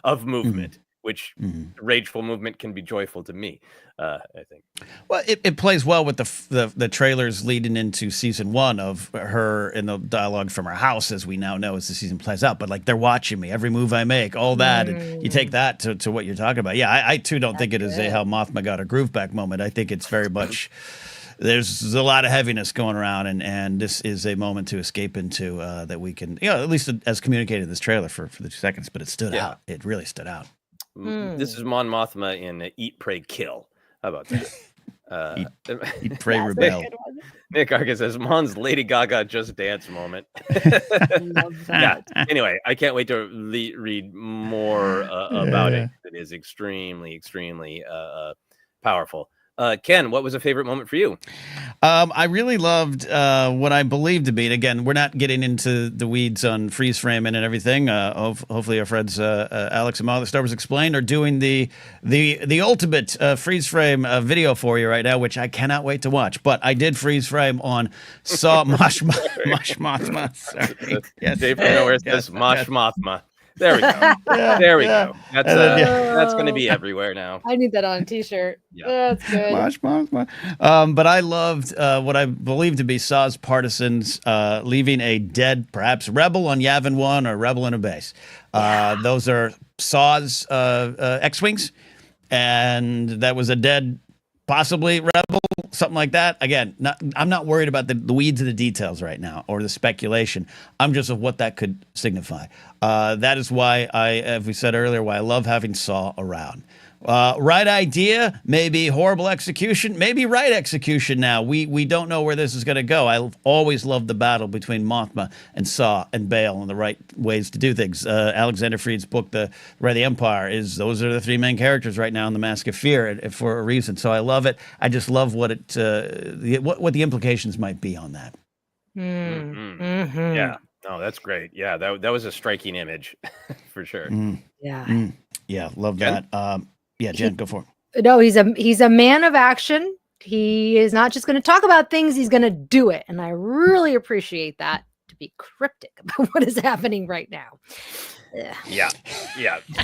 of movement. which rageful movement can be joyful to me. I think. Well, it plays well with the trailers leading into season 1 of her in the dialogue from her house, as we now know as the season plays out. But like they're watching me, every move I make, all that, and you take that to what you're talking about. Yeah, I too don't think it is a how Mothma got her groove back moment. I think it's very much there's a lot of heaviness going around, and this is a moment to escape into that we can, at least as communicated in this trailer for the 2 seconds. But it stood out. It really stood out. This is Mon Mothma in Eat, Pray, Kill. How about that? Eat, Pray, Rebel. Nick Arkin says, Mon's Lady Gaga Just Dance moment. Love that. Yeah. Anyway, I can't wait to read more about it. It is extremely, extremely powerful. Ken, what was a favorite moment for you? I really loved what I believe to be, and again, we're not getting into the weeds on freeze framing and everything. Hopefully our friends Alex and Mother Star Wars Explained are doing the ultimate freeze frame video for you right now, which I cannot wait to watch. But I did freeze frame on Saw Mosh Mothma. Sorry. Yes. Dave Nowhere says Mosh Mothma. There we go. There we go. That's going to be everywhere now. I need that on a t-shirt. Yeah. That's good. But I loved what I believe to be Saw's partisans leaving a dead, perhaps rebel on Yavin 1 or rebel in a base. Those are Saw's X-Wings, and that was a dead, possibly rebel, something like that. Again, I'm not worried about the weeds of the details right now or the speculation. I'm just of what that could signify. That is why as we said earlier, why I love having Saw around. Right idea, maybe horrible execution, maybe right execution now. We don't know where this is going to go. I always loved the battle between Mothma and Saw and Bail and the right ways to do things. Alexander Freed's book, The Ray of the Empire, those are the 3 main characters right now in The Mask of Fear for a reason. So I love it. I just love what what the implications might be on that. Yeah. No, that's great. Yeah, that was a striking image for sure. Yeah, love that. Yeah, Jen, go for it. No, he's a man of action. He is not just going to talk about things, he's going to do it. And I really appreciate that, to be cryptic about what is happening right now. Yeah.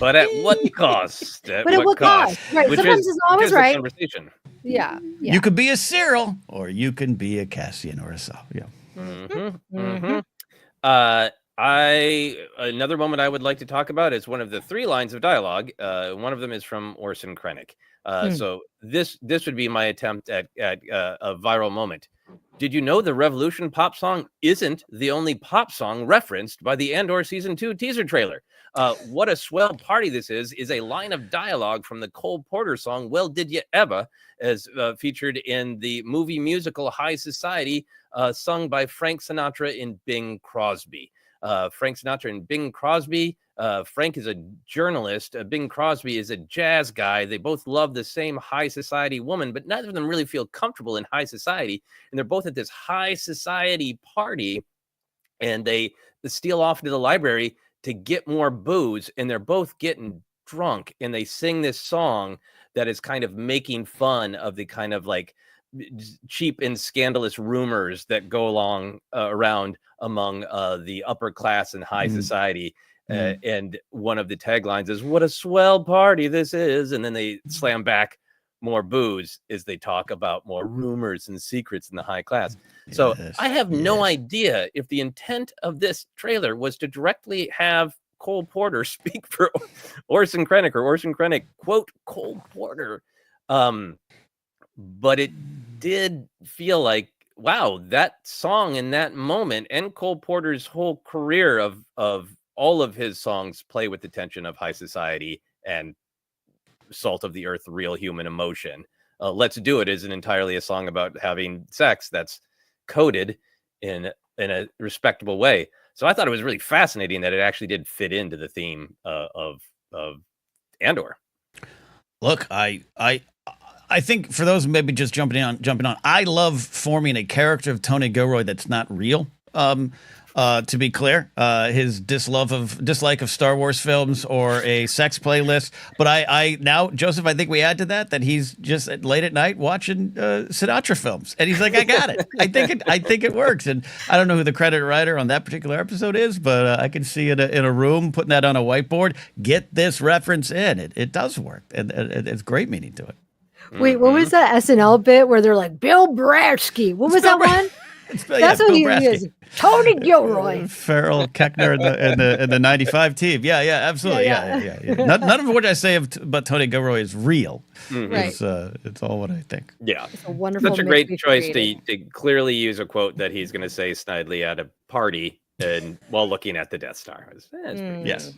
But at what cost? At what cost? Right. Which Sometimes it's always right. Conversation. Yeah. You could be a Cyril, or you can be a Cassian or a Saw. Yeah. Another moment I would like to talk about is one of the 3 lines of dialogue. One of them is from Orson Krennic. So this would be my attempt at a viral moment. Did you know the Revolution pop song isn't the only pop song referenced by the Andor Season 2 teaser trailer? What a swell party this is a line of dialogue from the Cole Porter song, Well Did You Ever, as featured in the movie musical High Society, sung by Frank Sinatra and Bing Crosby. Frank Sinatra and Bing Crosby. Frank is a journalist. Bing Crosby is a jazz guy. They both love the same high society woman, but neither of them really feel comfortable in high society. And they're both at this high society party, and they steal off to the library to get more booze, and they're both getting drunk, and they sing this song that is kind of making fun of the kind of like cheap and scandalous rumors that go along around among the upper class and high society. And one of the taglines is, what a swell party this is. And then they slam back more booze as they talk about more rumors and secrets in the high class. So I have no idea if the intent of this trailer was to directly have Cole Porter speak for Orson Krennic, or Orson Krennic quote Cole Porter. But it did feel like, wow, that song in that moment, and Cole Porter's whole career of all of his songs play with the tension of high society and salt of the earth, real human emotion. Let's Do It isn't entirely a song about having sex that's coded in a respectable way. So I thought it was really fascinating that it actually did fit into the theme of Andor. Look, I think for those maybe just jumping on, I love forming a character of Tony Gilroy that's not real. To be clear, his dislike of Star Wars films or a sex playlist. But I now, Joseph, I think we add to that he's just late at night watching Sinatra films, and he's like, I got it. I think it works. And I don't know who the credit writer on that particular episode is, but I can see it in a room putting that on a whiteboard. Get this reference in. It does work, and it's great meaning to it. Wait, what was that SNL bit where they're like Bill Bradsky? What was that one? That's what he is. Tony Gilroy. Farrell Keckner in the 95 team. Yeah, absolutely. Yeah. None of what I say about Tony Gilroy is real. Right. It's all what I think. Yeah. It's a wonderful Such a great choice to clearly use a quote that he's going to say snidely at a party and while looking at the Death Star. Yes.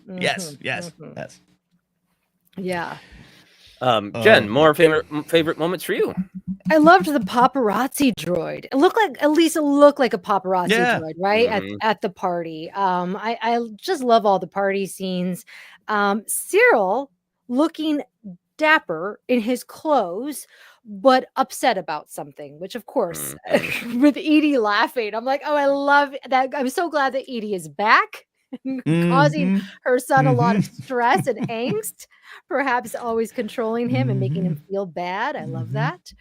Yeah. Jen, more favorite moments for you? I loved the paparazzi droid. It looked like a paparazzi droid, right? At the party. I just love all the party scenes. Cyril looking dapper in his clothes, but upset about something, which of course, with Edie laughing, I'm like, oh, I love that. I'm so glad that Edie is back. Causing her son a lot of stress and angst, perhaps always controlling him and making him feel bad. I love that.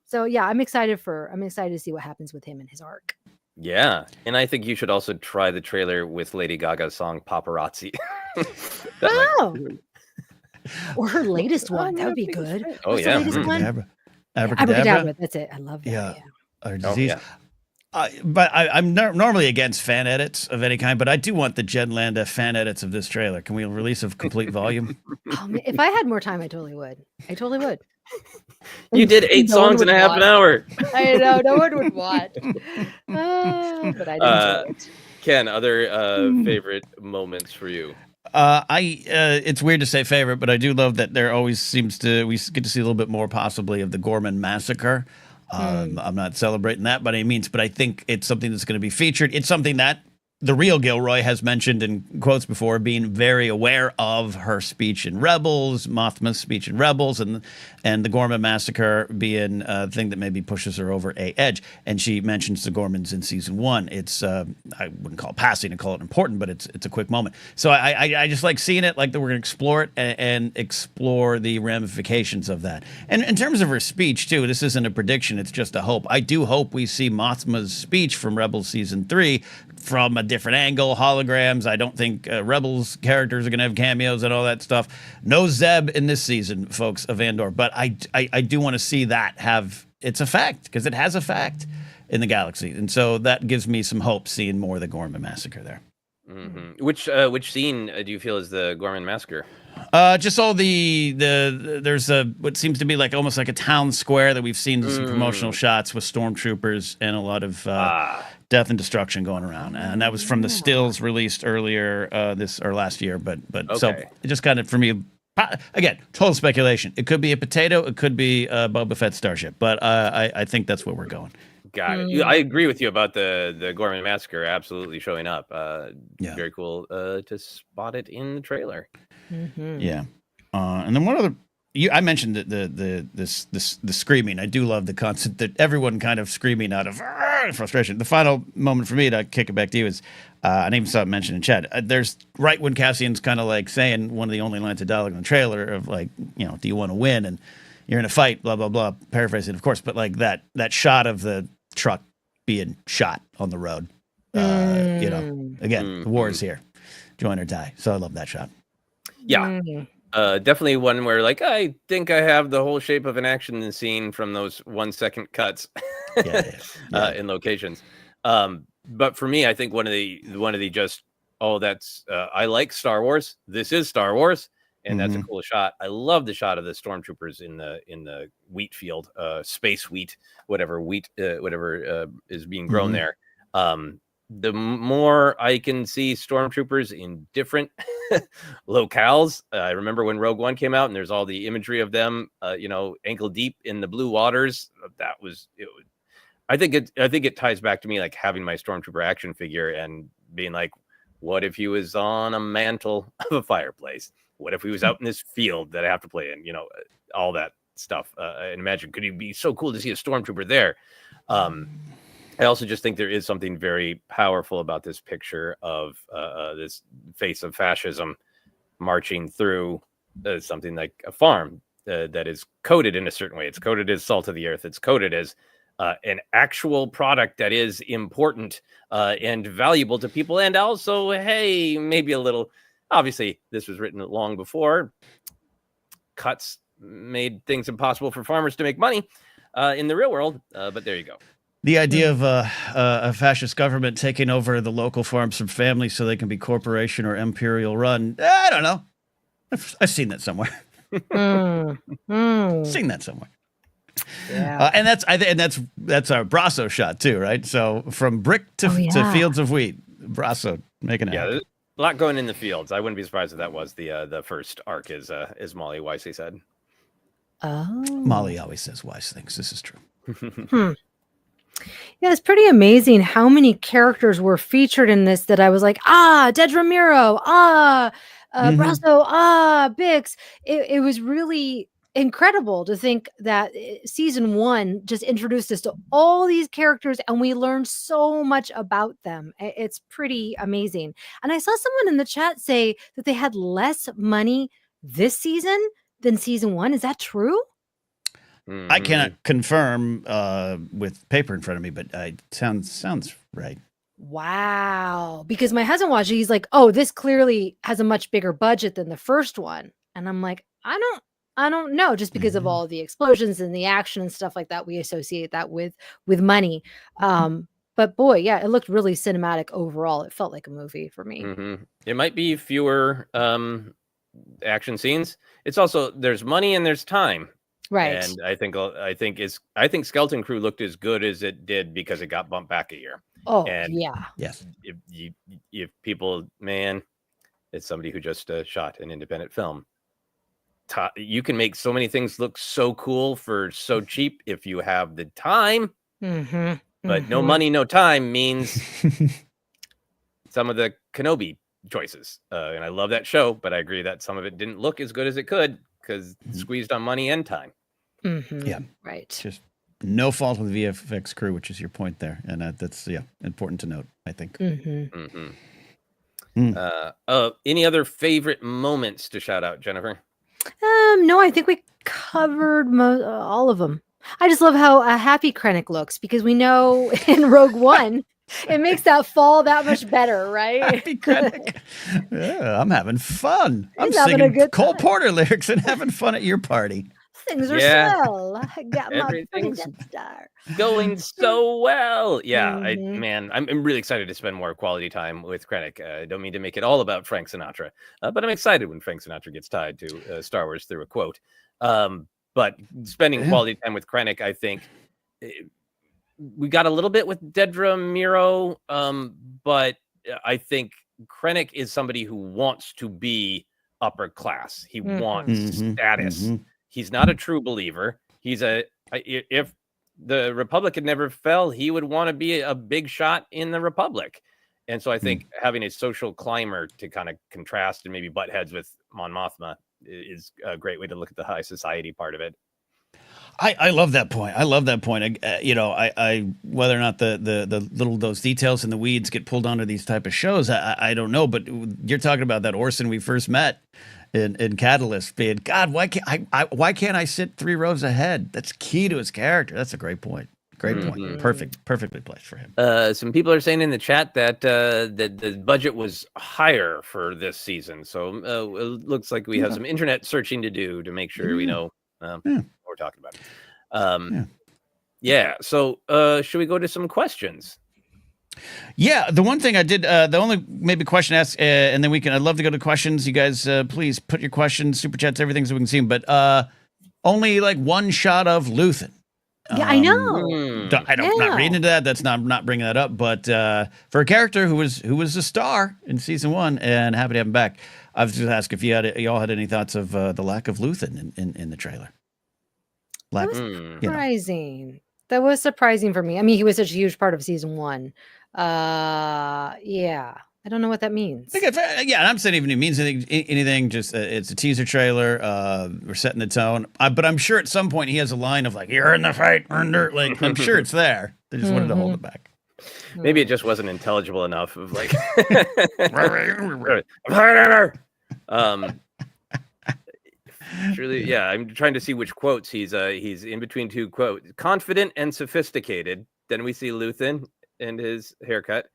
So yeah, I'm excited to see what happens with him and his arc. Yeah, and I think you should also try the trailer with Lady Gaga's song "Paparazzi." Or her latest one. That would be good. Oh, What's yeah. the latest one? Abracadabra. That's it. I love that. Yeah. Yeah. Or disease. But I'm normally against fan edits of any kind, but I do want the Jen Landa fan edits of this trailer. Can we release a complete volume? Oh, man, if I had more time, I totally would. You did 8 songs in a half an hour. I know, no one would watch. But I didn't do it. Ken, other favorite moments for you? It's weird to say favorite, but I do love that there always we get to see a little bit more possibly of the Gorman massacre. I'm not celebrating that by any means, but I think it's something that's going to be featured. It's something that the real Gilroy has mentioned in quotes before, being very aware of her speech in Rebels, Mothma's speech in Rebels, and the Gorman massacre being a thing that maybe pushes her over a edge. And she mentions the Gormans in season 1. It's I wouldn't call it passing and call it important, but it's a quick moment. So I just like seeing it, like that we're going to explore it and explore the ramifications of that. And in terms of her speech too, this isn't a prediction; it's just a hope. I do hope we see Mothma's speech from Rebels season 3 from a different angle, holograms. I don't think Rebels characters are going to have cameos and all that stuff. No Zeb in this season, folks, of Andor. But I do want to see that have its effect, because it has effect in the galaxy. And so that gives me some hope seeing more of the Gorman massacre there. Mm-hmm. Which scene do you feel is the Gorman massacre? Just all there's what seems to be like almost like a town square that we've seen some promotional shots with stormtroopers and a lot of death and destruction going around, and that was from the stills released earlier last year. But okay. So it just kind of, for me, again, total speculation. It could be a potato, it could be a Boba Fett starship, but I think that's where we're going. Got it. I agree with you about the Gorman massacre absolutely showing up. Very cool to spot it in the trailer. Mm-hmm. Yeah, and then one other. I mentioned the screaming. I do love the concept that everyone kind of screaming out of frustration. The final moment for me to kick it back to you is, I even saw it mentioned in chat. There's right when Cassian's kind of like saying one of the only lines of dialogue in the trailer of like, do you want to win? And you're in a fight, blah blah blah. Paraphrasing, of course, but like that shot of the truck being shot on the road. Again, the war is here. Join or die. So I love that shot. Yeah. Definitely one where like I think I have the whole shape of an action scene from those 1-second cuts in locations. But for me, I think one of the just that's I like Star Wars. This is Star Wars, and that's a cool shot. I love the shot of the stormtroopers in the wheat field, space wheat, whatever is being grown there. The more I can see stormtroopers in different locales. I remember when Rogue One came out and there's all the imagery of them, ankle deep in the blue waters. That was it. I think it ties back to me like having my stormtrooper action figure and being like, what if he was on a mantle of a fireplace? What if he was out in this field that I have to play in? All that stuff. And imagine, could it be so cool to see a stormtrooper there? I also just think there is something very powerful about this picture of this face of fascism marching through something like a farm that is coded in a certain way. It's coded as salt of the earth. It's coded as an actual product that is important and valuable to people. And also, hey, maybe a little, obviously, this was written long before. Cuts made things impossible for farmers to make money in the real world. But there you go. The idea of a fascist government taking over the local farms from families so they can be corporation or imperial run. I don't know. I've seen that somewhere. Seen that somewhere. Yeah. And that's our Brasso shot too, right? So from brick to fields of wheat, Brasso making it. Yeah, there's a lot going in the fields. I wouldn't be surprised if that was the first arc, as Molly Weissy said. Oh, Molly always says wise things. This is true. Yeah, it's pretty amazing how many characters were featured in this that I was like, Dedra Miro, Brasso, Bix. It was really incredible to think that season 1 just introduced us to all these characters and we learned so much about them. It's pretty amazing. And I saw someone in the chat say that they had less money this season than season 1. Is that true? I cannot confirm with paper in front of me, but it sounds right. Wow. Because my husband watched it. He's like, oh, this clearly has a much bigger budget than the first one. And I'm like, I don't know, just because of all the explosions and the action and stuff like that. We associate that with money. But boy, yeah, it looked really cinematic overall. It felt like a movie for me. It might be fewer action scenes. It's also, there's money and there's time. Right. And I think Skeleton Crew looked as good as it did because it got bumped back a year. Oh, and yeah. Yes. If people, man, it's somebody who just shot an independent film. You can make so many things look so cool for so cheap if you have the time. But no money, no time means some of the Kenobi choices. And I love that show, but I agree that some of it didn't look as good as it could because squeezed on money and time. Yeah. Right. Just no fault with the VFX crew, which is your point there. And that's important to note, I think. Any other favorite moments to shout out, Jennifer? No, I think we covered all of them. I just love how happy Krennic looks because we know in Rogue One, it makes that fall that much better, right? Happy Krennic. Yeah, I'm having fun. He's I'm having a singing good Cole time. Porter lyrics and having fun at your party. Things are Yeah. swell. I got my Everything's Death Star. going so well. Yeah, I'm really excited to spend more quality time with Krennic. I don't mean to make it all about Frank Sinatra, but I'm excited when Frank Sinatra gets tied to Star Wars through a quote. But spending quality time with Krennic, I think we got a little bit with Dedra Miro, but I think Krennic is somebody who wants to be upper class. He wants status. He's not a true believer. If the Republic had never fell, he would want to be a big shot in the Republic. And so I think having a social climber to kind of contrast and maybe butt heads with Mon Mothma is a great way to look at the high society part of it. I love that point. I whether or not the little those details in the weeds get pulled onto these type of shows, I don't know. But you're talking about that Orson we first met in Catalyst being, God, why can't I sit 3 rows ahead? That's key to his character. That's a great point. Great point. Perfectly placed for him. Some people are saying in the chat that the budget was higher for this season. So it looks like we have some internet searching to do to make sure we know what we're talking about. So should we go to some questions? Yeah, the one thing I did, the only maybe question asked, and then I'd love to go to questions. You guys, please put your questions, super chats, everything so we can see them. But only like one shot of Luthen. Yeah, I know. Not reading into that. That's not bringing that up. But for a character who was a star in season 1, and happy to have him back, I was just ask if y'all had any thoughts of the lack of Luthen in the trailer. That was surprising. That was surprising for me. I mean, he was such a huge part of season 1. Yeah, I don't know what that means. I think yeah, and I'm saying even if it means anything, just it's a teaser trailer. We're setting the tone. But I'm sure at some point he has a line of like, "You're in the fight, Andor." Like, I'm sure it's there. They just wanted to hold it back. Maybe it just wasn't intelligible enough of like truly, yeah. I'm trying to see which quotes he's in between two quotes. Confident and sophisticated. Then we see Luthen and his haircut.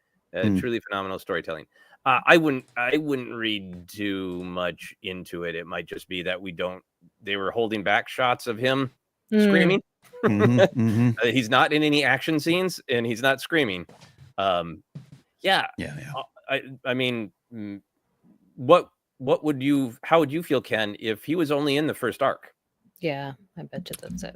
Truly phenomenal storytelling. I wouldn't read too much into it. It might just be that they were holding back shots of him screaming. He's not in any action scenes and he's not screaming. Yeah. I mean, how would you feel, Ken, if he was only in the first arc? Yeah, I bet you that's it.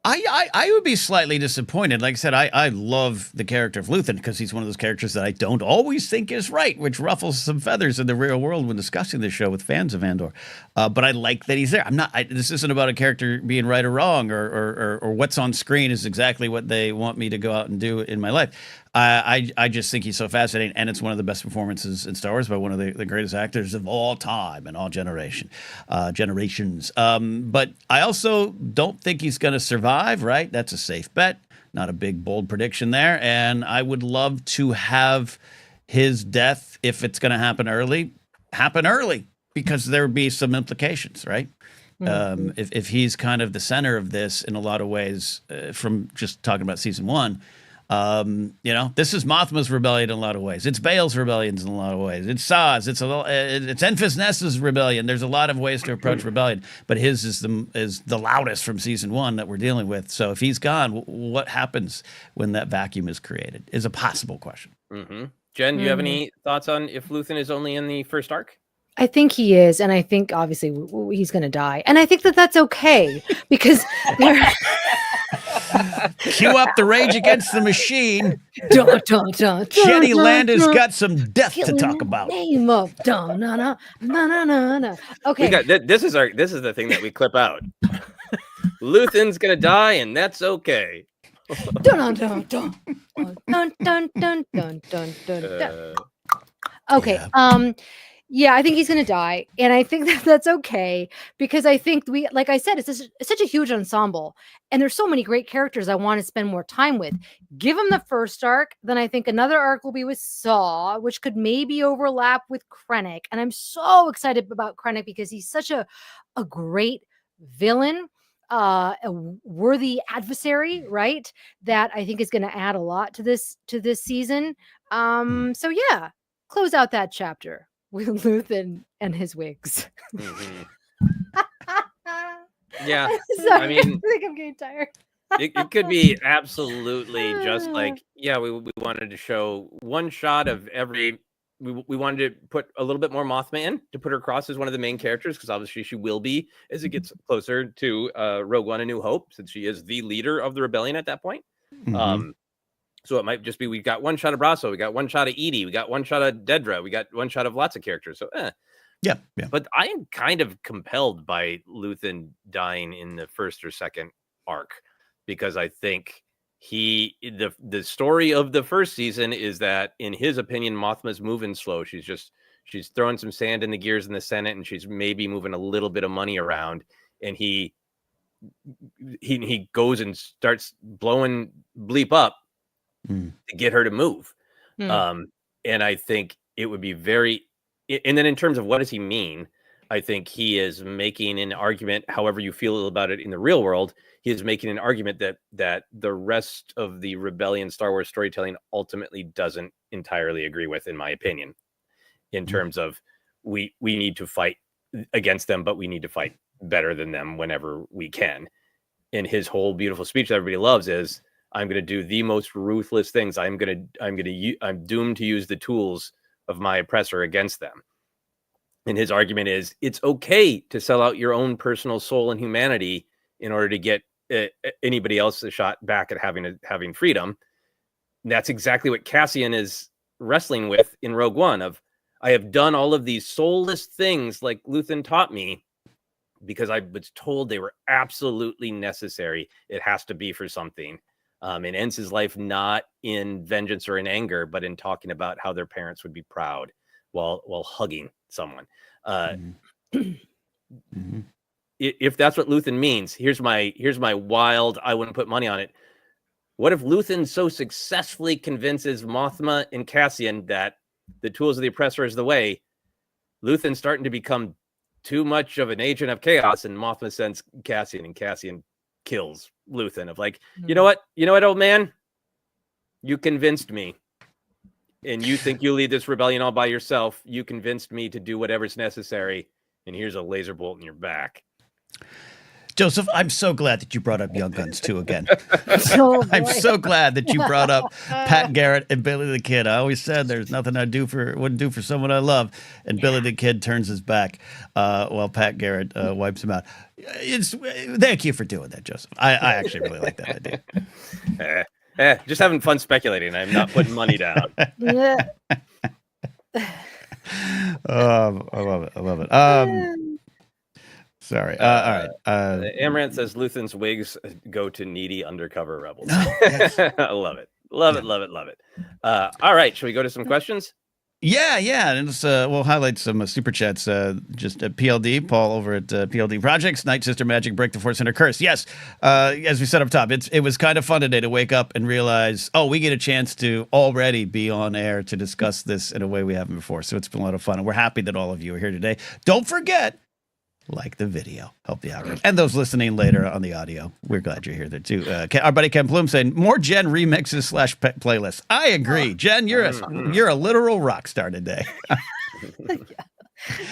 I would be slightly disappointed. Like I said, I love the character of Luthen because he's one of those characters that I don't always think is right, which ruffles some feathers in the real world when discussing this show with fans of Andor. But I like that he's there. This isn't about a character being right or wrong or what's on screen is exactly what they want me to go out and do in my life. I just think he's so fascinating, and it's one of the best performances in Star Wars by one of the greatest actors of all time and all generations. But I also don't think he's going to survive, right? That's a safe bet. Not a big, bold prediction there. And I would love to have his death, if it's going to happen early, because there would be some implications, right? If he's kind of the center of this in a lot of ways, from just talking about season one, this is Mothma's rebellion in a lot of ways. It's Bael's rebellions in a lot of ways. It's Saw's. It's Enfys Nest's rebellion. There's a lot of ways to approach rebellion, but his is the loudest from season one that we're dealing with. So if he's gone, what happens when that vacuum is created is a possible question. Jen, do you have any thoughts on if Luthen is only in the first arc? I think he is, and I think obviously he's going to die, and I think that's okay because cue up the Rage Against the Machine. Dun, dun, dun, Jenny dun, Landis dun, got some death to talk about. Name of dun, na, na, na, na, na, na. Okay, this is the thing that we clip out. Luthen's gonna die, and that's okay. Dun, dun, dun, dun, dun, dun, dun, dun, dun, dun. Okay. Yeah, I think he's going to die. And I think that's okay because I think like I said, it's such a huge ensemble and there's so many great characters I want to spend more time with. Give him the first arc. Then I think another arc will be with Saw, which could maybe overlap with Krennic. And I'm so excited about Krennic because he's such a great villain, a worthy adversary, right? That I think is going to add a lot to this season. So yeah, close out that chapter with Luthen and his wigs. Yeah. Sorry, I mean, I think I'm getting tired. it could be absolutely just like, yeah, we wanted to show one shot of every. We wanted to put a little bit more Mothma in to put her across as one of the main characters because obviously she will be as it gets closer to Rogue One: A New Hope, since she is the leader of the rebellion at that point. So it might just be we got one shot of Brasso, we got one shot of Edie, we got one shot of Dedra, we got one shot of lots of characters. So yeah. But I am kind of compelled by Luthen dying in the first or second arc because I think the story of the first season is that in his opinion Mothma's moving slow. She's throwing some sand in the gears in the Senate and she's maybe moving a little bit of money around, and he goes and starts blowing bleep up to get her to move. And I think it would be and then in terms of what does he mean, I think he is making an argument, however you feel about it in the real world, he is making an argument that the rest of the rebellion Star Wars storytelling ultimately doesn't entirely agree with, in my opinion, in terms of we need to fight against them, but we need to fight better than them whenever we can. And his whole beautiful speech that everybody loves is, I'm going to do the most ruthless things. I'm doomed to use the tools of my oppressor against them. And his argument is it's okay to sell out your own personal soul and humanity in order to get anybody else a shot back at having freedom. And that's exactly what Cassian is wrestling with in Rogue One of, I have done all of these soulless things like Luthen taught me because I was told they were absolutely necessary. It has to be for something. And ends his life not in vengeance or in anger, but in talking about how their parents would be proud. while hugging someone. Mm-hmm. If that's what Luthen means, here's my wild, I wouldn't put money on it. What if Luthen so successfully convinces Mothma and Cassian that the tools of the oppressor is the way, Luthen's starting to become too much of an agent of chaos, and Mothma sends Cassian, and Cassian kills Luthen of like, you know what, old man, you convinced me, and you think you lead this rebellion all by yourself. You convinced me to do whatever's necessary, and here's a laser bolt in your back. Joseph, I'm so glad that you brought up Young Guns 2 again. Oh, I'm boy. so glad that you brought up Pat Garrett and Billy the Kid. I always said there's nothing wouldn't do for someone I love, and Billy the Kid turns his back while Pat Garrett wipes him out. Thank you for doing that, Joseph. I actually really like that idea. Just having fun speculating. I'm not putting money down. Yeah. I love it. Sorry. All right. Amaranth says Luthen's wigs go to needy undercover rebels. Yes. I love it. Love it. All right. Shall we go to some questions? Yeah. And we'll highlight some super chats. Just at PLD, Paul over at PLD Projects, Night Sister Magic, Break the ForceCenter Curse. Yes. As we said up top, it was kind of fun today to wake up and realize, we get a chance to already be on air to discuss this in a way we haven't before. So it's been a lot of fun. And we're happy that all of you are here today. Don't forget, like the video, help the algorithm, and those listening later on the audio. We're glad you're here there too. Our buddy Ken Plume saying more Jen remixes / playlists. I agree, Jen. You're a literal rock star today.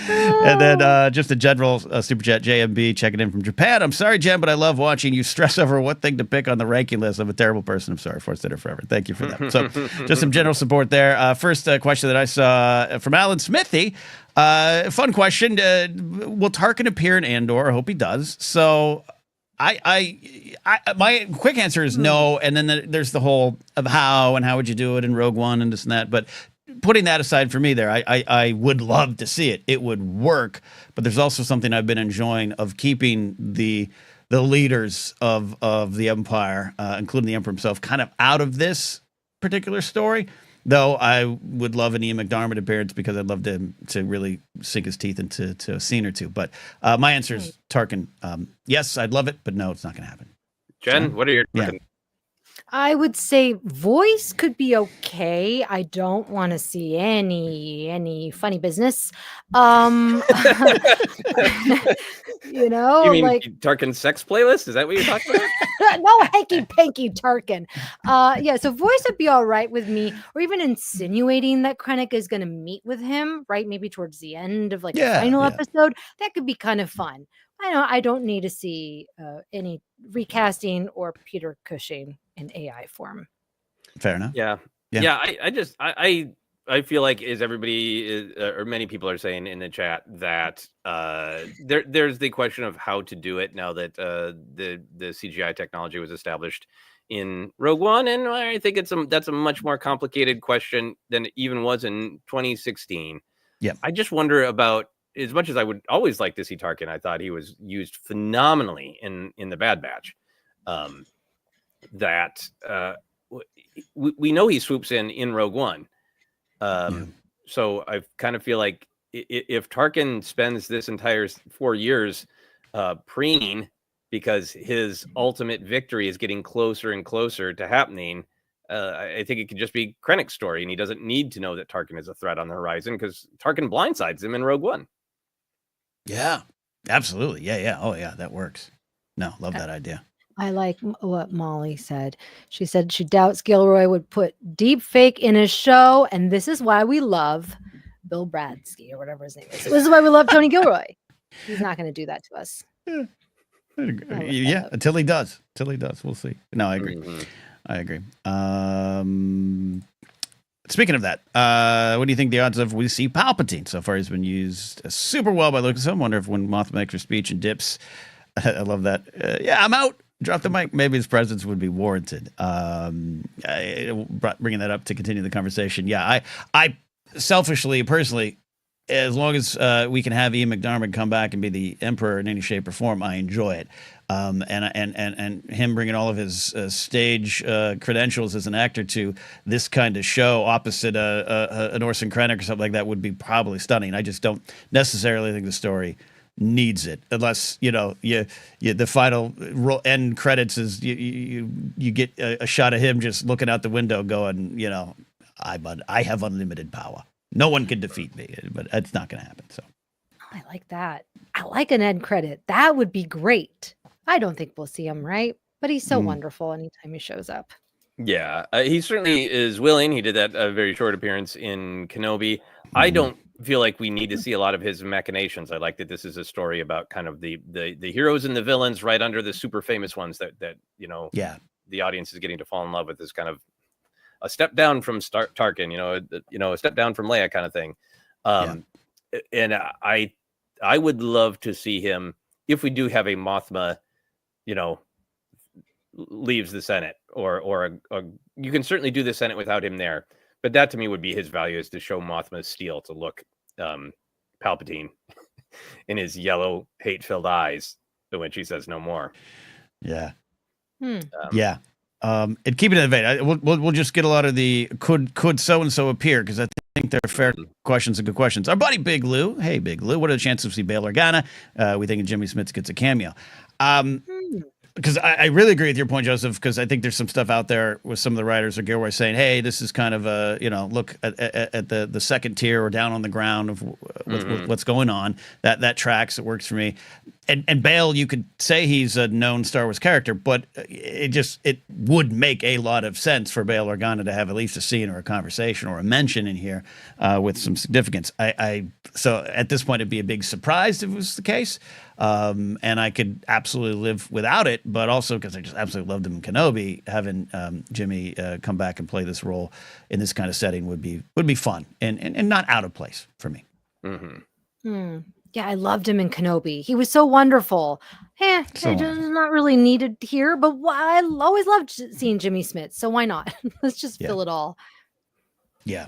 And then just a general super chat, JMB checking in from Japan. I'm sorry, Jen, but I love watching you stress over what thing to pick on the ranking list. I'm a terrible person. I'm sorry. ForceCenter forever. Thank you for that. So just some general support there. First question that I saw from Alan Smithy. Fun question. Will Tarkin appear in Andor? I hope he does. So my quick answer is no. And then there's the whole of how would you do it in Rogue One and this and that. But putting that aside for me there, I would love to see it. It would work. But there's also something I've been enjoying of keeping the leaders of the Empire, including the Emperor himself, kind of out of this particular story. Though I would love an Ian McDiarmid appearance because I'd love to really sink his teeth into a scene or two. But my answer is Tarkin. Yes, I'd love it, but no, it's not going to happen. Jen, what are your... Yeah. I would say voice could be okay. I don't want to see any funny business. You know, You mean like Tarkin's sex playlist? Is that what you're talking about? no hanky panky Tarkin. Yeah, so voice would be all right with me, or even insinuating that Krennic is going to meet with him, right? Maybe towards the end of like the final episode. That could be kind of fun. I don't need to see any recasting or Peter Cushing in AI form. Fair enough. Yeah. I feel like as everybody is, or many people are saying in the chat that there's the question of how to do it now that the CGI technology was established in Rogue One, and I think that's a much more complicated question than it even was in 2016. Yeah, I just wonder about, as much as I would always like to see Tarkin, I thought he was used phenomenally in the Bad Batch. We know he swoops in Rogue One. So I kind of feel like if Tarkin spends this entire 4 years preening because his ultimate victory is getting closer and closer to happening, I think it could just be Krennic's story, and he doesn't need to know that Tarkin is a threat on the horizon because Tarkin blindsides him in Rogue One. Yeah, absolutely. Yeah. Oh, yeah, that works. No, love that idea. I like what Molly said. She said she doubts Gilroy would put deep fake in his show, and this is why we love Bill Bradsky or whatever his name is. This is why we love Tony Gilroy. He's not going to do that to us. Yeah, until he does. We'll see. No, I agree. Mm-hmm. I agree. Speaking of that, what do you think the odds of we see Palpatine? So far, he's been used super well by Lucasfilm. Wonder if when Mothma makes her speech and dips, I love that. Yeah, I'm out. Drop the mic. Maybe his presence would be warranted. Bringing that up to continue the conversation. Yeah, I selfishly, personally, as long as we can have Ian McDiarmid come back and be the Emperor in any shape or form, I enjoy it. And him bringing all of his stage credentials as an actor to this kind of show opposite an Orson Krennic or something like that would be probably stunning. I just don't necessarily think the story needs it, unless the final end credits is you get a shot of him just looking out the window, going, I have unlimited power. No one can defeat me, but that's not going to happen. So I like that. I like an end credit. That would be great. I don't think we'll see him, right? But he's so wonderful anytime he shows up. Yeah, he certainly is willing. He did that very short appearance in Kenobi. I don't feel like we need to see a lot of his machinations. I like that this is a story about kind of the heroes and the villains right under the super famous ones that the audience is getting to fall in love with. This kind of a step down from Tarkin, a step down from Leia kind of thing. And I would love to see him, if we do have a Mothma, leaves the Senate, or you can certainly do the Senate without him there. But that to me would be his value, is to show Mothma's steel, to look Palpatine in his yellow hate-filled eyes when she says no more. Yeah. And keep it in the vein. We'll just get a lot of the could so-and-so appear, because I think they're fair questions and good questions. Our buddy Big Lou. Hey, Big Lou. What are the chances we see Bail Organa? We think Jimmy Smits gets a cameo. Because I really agree with your point, Joseph, because I think there's some stuff out there with some of the writers or Gilroy saying, hey, this is kind of a, look at the second tier or down on the ground of what's going on. That tracks. It works for me. And Bale, you could say he's a known Star Wars character, but it would make a lot of sense for Bail Organa to have at least a scene or a conversation or a mention in here with some significance. So at this point, it'd be a big surprise if it was the case. And I could absolutely live without it, but also because I just absolutely loved him in Kenobi, having Jimmy come back and play this role in this kind of setting would be fun and not out of place for me. Yeah, I loved him in Kenobi. He was so wonderful. It's not really needed here, but I always loved seeing Jimmy Smits, so why not? Let's just fill it all. Yeah.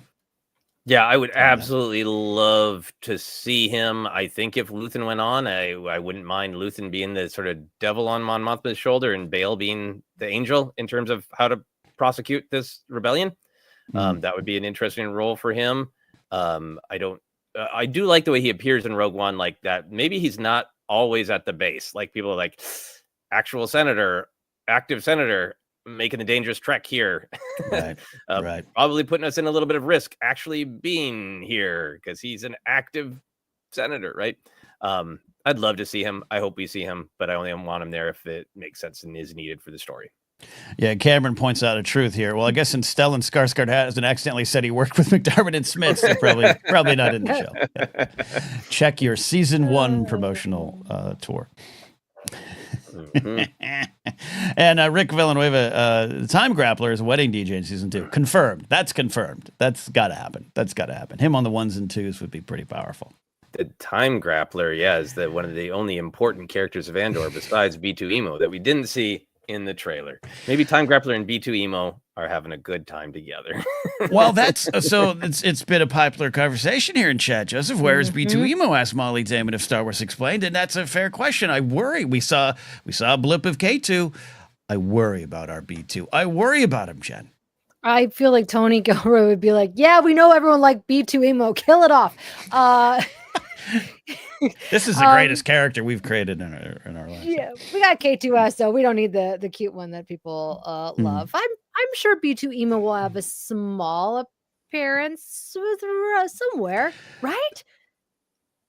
Yeah, I would absolutely love to see him. I think if Luthen went on, I wouldn't mind Luthen being the sort of devil on Mon Mothma's shoulder and Bail being the angel in terms of how to prosecute this rebellion. That would be an interesting role for him. I do like the way he appears in Rogue One, like that. Maybe he's not always at the base. Like, people are like, actual senator, active senator, making a dangerous trek here. Right. Probably putting us in a little bit of risk actually being here, because he's an active senator, right? I'd love to see him. I hope we see him, but I only want him there if it makes sense and is needed for the story. Yeah, Cameron points out a truth here. Well, I guess since Stellan Skarsgård hasn't accidentally said he worked with McDiarmid and Smits, they're probably not in the show. Yeah. Check your season 1 promotional tour. And Rick Villanueva, the Time Grappler is a wedding DJ in season 2. Confirmed. That's confirmed. That's got to happen. Him on the 1s and 2s would be pretty powerful. The Time Grappler, is one of the only important characters of Andor besides B2 Emo that we didn't see in the trailer. Maybe Time Grappler and B2 Emo are having a good time together. Well, it's been a popular conversation here in chat, Joseph. Where is B2 Emo? Asked Molly Damon of Star Wars Explained, and that's a fair question. I worry. We saw a blip of K2. I worry about our B2. I worry about him, Jen. I feel like Tony Gilroy would be like, yeah, we know everyone liked B2 Emo. Kill it off. This is the greatest character we've created in our lives. Yeah, we got K2S, so we don't need the cute one that people love. I'm sure B2 Emo will have a small appearance somewhere, right?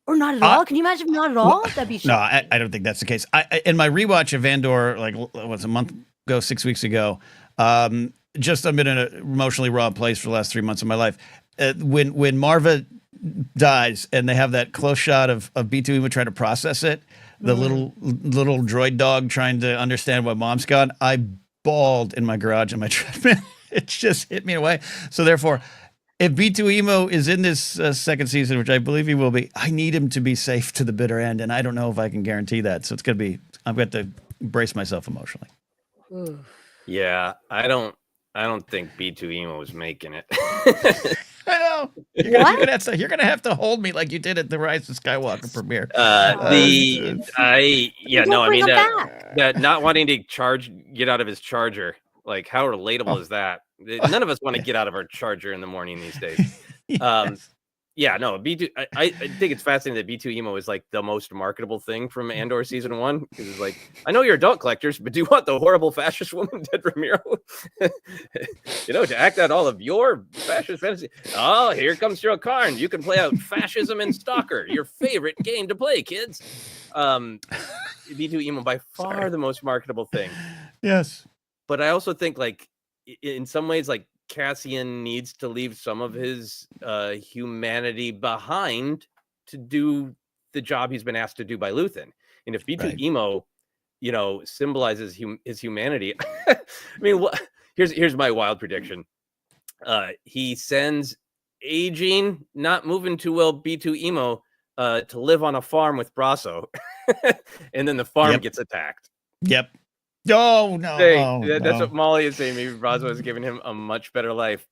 Or not at all? Can you imagine not at all? That'd be no. I don't think that's the case. In my rewatch of Andor, like a month ago, 6 weeks ago, I've been in an emotionally raw place for the last 3 months of my life. When Marva dies and they have that close shot of B2 Emo trying to process it, the little droid dog trying to understand why mom's gone, I bawled in my garage on my treadmill. It just hit me away. So therefore, if B2 Emo is in this second season, which I believe he will be, I need him to be safe to the bitter end, and I don't know if I can guarantee that. So it's going to be, I've got to brace myself emotionally. Yeah, I don't think B2 Emo is making it. I know. You're gonna have to hold me like you did at the Rise of Skywalker premiere. Don't bring him back. That not wanting to get out of his charger. Like, how relatable is that? None of us want to get out of our charger in the morning these days. Yes. Yeah, no, B2. I think it's fascinating that B2 emo is like the most marketable thing from Andor season 1. Because it's like, I know you're adult collectors, but do you want the horrible fascist woman, Ted Ramiro? To act out all of your fascist fantasy. Oh, here comes Cheryl Karn. You can play out fascism and Stalker, your favorite game to play, kids. B2 emo by far the most marketable thing. Yes. But I also think, like, in some ways, like, Cassian needs to leave some of his humanity behind to do the job he's been asked to do by Luthen. And if B2 emo, symbolizes his humanity, I mean, here's my wild prediction. He sends aging, not moving too well, B2 emo to live on a farm with Brasso, and then the farm gets attacked. Yep. Oh no! That's what Molly is saying. Maybe Brasso has given him a much better life.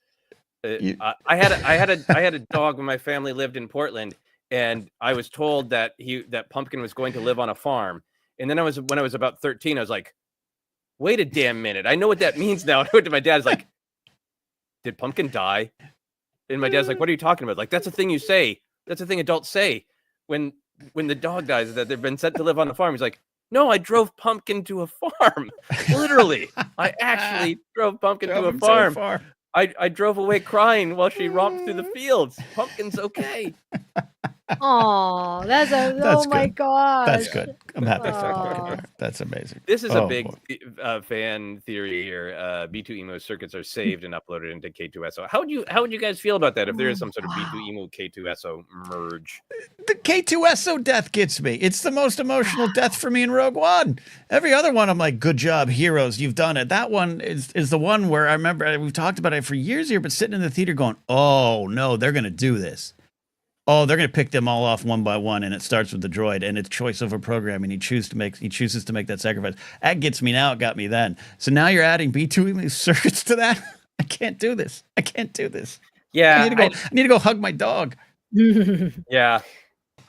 I had a dog when my family lived in Portland, and I was told that Pumpkin was going to live on a farm. And then when I was about 13, I was like, wait a damn minute! I know what that means now. I went to my dad. I was like, did Pumpkin die? And my dad's like, what are you talking about? Like, that's a thing you say. That's a thing adults say when the dog dies, that they've been sent to live on a farm. He's like, no, I drove Pumpkin to a farm. Literally, I actually drove Pumpkin to a farm. I drove away crying while she romped through the fields. Pumpkin's okay. Oh, oh my gosh. That's good. I'm happy for Pumpkin. That's amazing. This is a big fan theory here. B2 emo circuits are saved and uploaded into K2SO. How would you guys feel about that if there is some sort of B2 emo K2SO merge? The K2SO death gets me. It's the most emotional death for me in Rogue One. Every other one, I'm like, good job, heroes, you've done it. That one is the one where I remember we've talked about it for years here, but sitting in the theater going, oh no, they're gonna do this. Oh, they're going to pick them all off one by one, and it starts with the droid, and it's choice over programming. He chooses to make that sacrifice. That gets me now. It got me then. So now you're adding B2 circuits to that. I can't do this. Yeah, I need to go hug my dog. Yeah,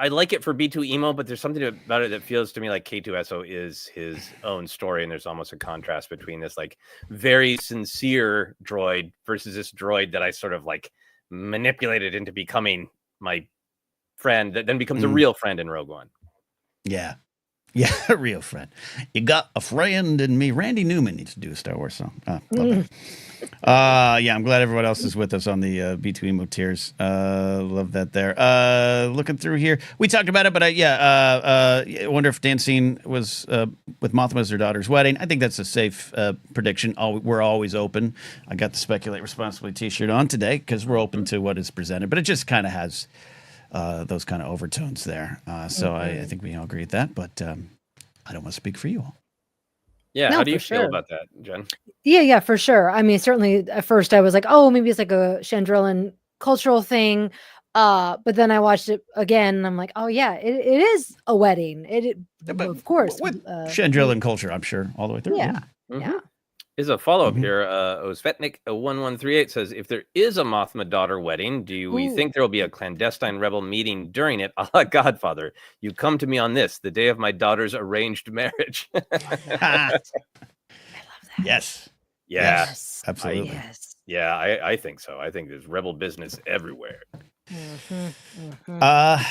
I like it for B2 emo, but there's something about it that feels to me like K2SO is his own story, and there's almost a contrast between this like very sincere droid versus this droid that I sort of like manipulated into becoming my friend that then becomes a real friend in Rogue One. Yeah, a real friend. You got a friend in me. Randy Newman needs to do a Star Wars song. Yeah, I'm glad everyone else is with us on the B2 emo tiers. Love that there. Looking through here, we talked about it, but I wonder if dancing was with Mothma as her daughter's wedding. I think that's a safe prediction. We're always open. I got the Speculate Responsibly t-shirt on today because we're open to what is presented, but it just kind of has those kind of overtones there. So I think we all agree with that, but I don't want to speak for you all. Yeah, how do you feel about that, Jen? Yeah, for sure. I mean, certainly at first I was like, oh, maybe it's like a Chandrilan cultural thing. But then I watched it again and I'm like, oh yeah, it is a wedding. Of course. With Chandrilan culture, I'm sure, all the way through. Yeah. Mm-hmm. Yeah. Is a follow-up here. Osvetnik 1138 says, if there is a Mothma daughter wedding, do we think there will be a clandestine rebel meeting during it, a la Godfather? You come to me on this, the day of my daughter's arranged marriage. I love that. Yes. Yeah. Yes, absolutely. I think so. I think there's rebel business everywhere.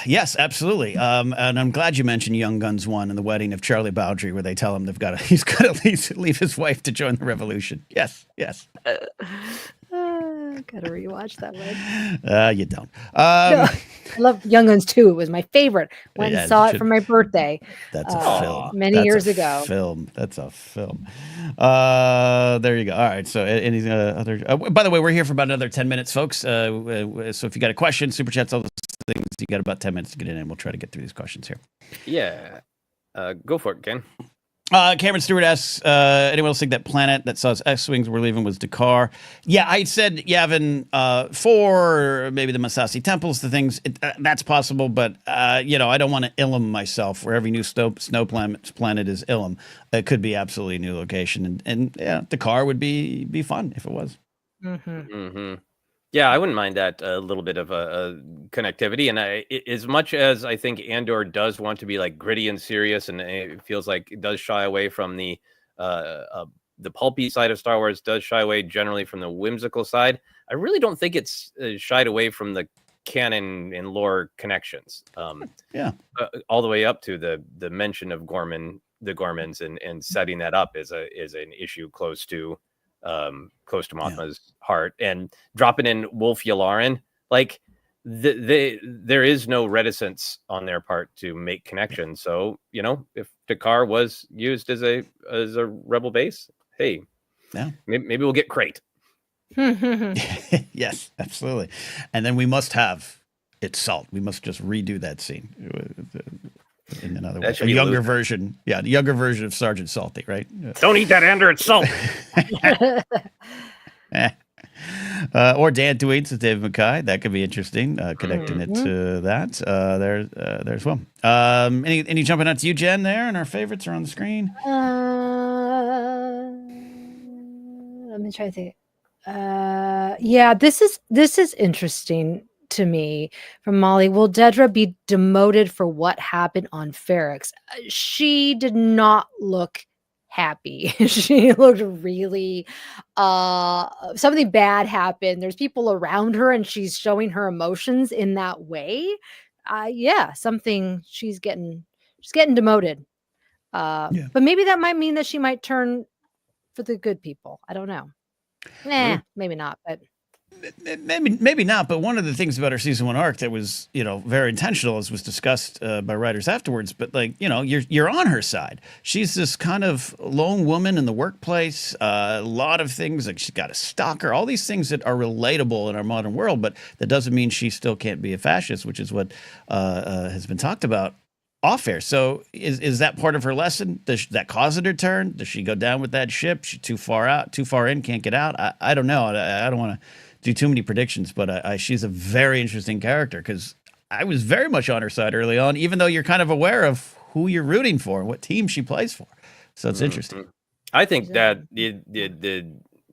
Yes, absolutely. And I'm glad you mentioned Young Guns 1 and the wedding of Charlie Bowdry, where they tell him he's got to leave his wife to join the revolution. Yes. Gotta rewatch that one. You don't. No, I love Young Guns 2. It was my favorite. Went and saw it for my birthday. That's a film. Many years ago. That's a film. There you go. All right. So any other? By the way, we're here for about another 10 minutes, folks. So if you got a question, super chats, all those things, you got about 10 minutes to get in, and we'll try to get through these questions here. Yeah. Go for it, Ken. Cameron Stewart asks, anyone else think that planet that saw us X-Wings were leaving was Dakar? Yeah, I said Yavin 4, maybe the Masasi temples, the things, that's possible, but, I don't want to Ilum myself, where every new snow planet is Ilum. It could be absolutely a new location, and Dakar would be fun if it was. Mm-hmm. Mm-hmm. Yeah, I wouldn't mind that a little bit of a connectivity. And as much as I think Andor does want to be like gritty and serious, and it feels like it does shy away from the pulpy side of Star Wars, does shy away generally from the whimsical side. I really don't think it's shied away from the canon and lore connections. Yeah. All the way up to the mention of the Gormans, and setting that up is an issue close to Mothma's heart, and dropping in Wolf Yularen, like there is no reticence on their part to make connections. So if Dakar was used as a rebel base, hey, maybe we'll get Crate. Yes, absolutely. And then we must have it salt. We must just redo that scene in another way. A younger version. Yeah, the younger version of Sergeant Salty, right? Don't eat that Andor, it's salt. Or Dantooine with David Mackay. That could be interesting, connecting it to that. There's one. Any jumping out to you, Jen, there? And our favorites are on the screen. Let me try to think. Yeah, this is interesting to me from Molly. Will Dedra be demoted for what happened on Ferrix? She did not look happy. She looked really something bad happened. There's people around her and she's showing her emotions in that way. Yeah, something she's getting demoted. But maybe that might mean that she might turn for the good people. I don't know. Maybe not, but maybe not. But one of the things about her season 1 arc that was, very intentional, as was discussed by writers afterwards. But you're on her side. She's this kind of lone woman in the workplace. A lot of things, like she's got a stalker. All these things that are relatable in our modern world, but that doesn't mean she still can't be a fascist, which is what has been talked about off air. So is that part of her lesson? Does that cause her to turn? Does she go down with that ship? She's too far in, can't get out? I don't know. I don't want to do too many predictions, but she's a very interesting character, because I was very much on her side early on, even though you're kind of aware of who you're rooting for and what team she plays for. So it's interesting. I think that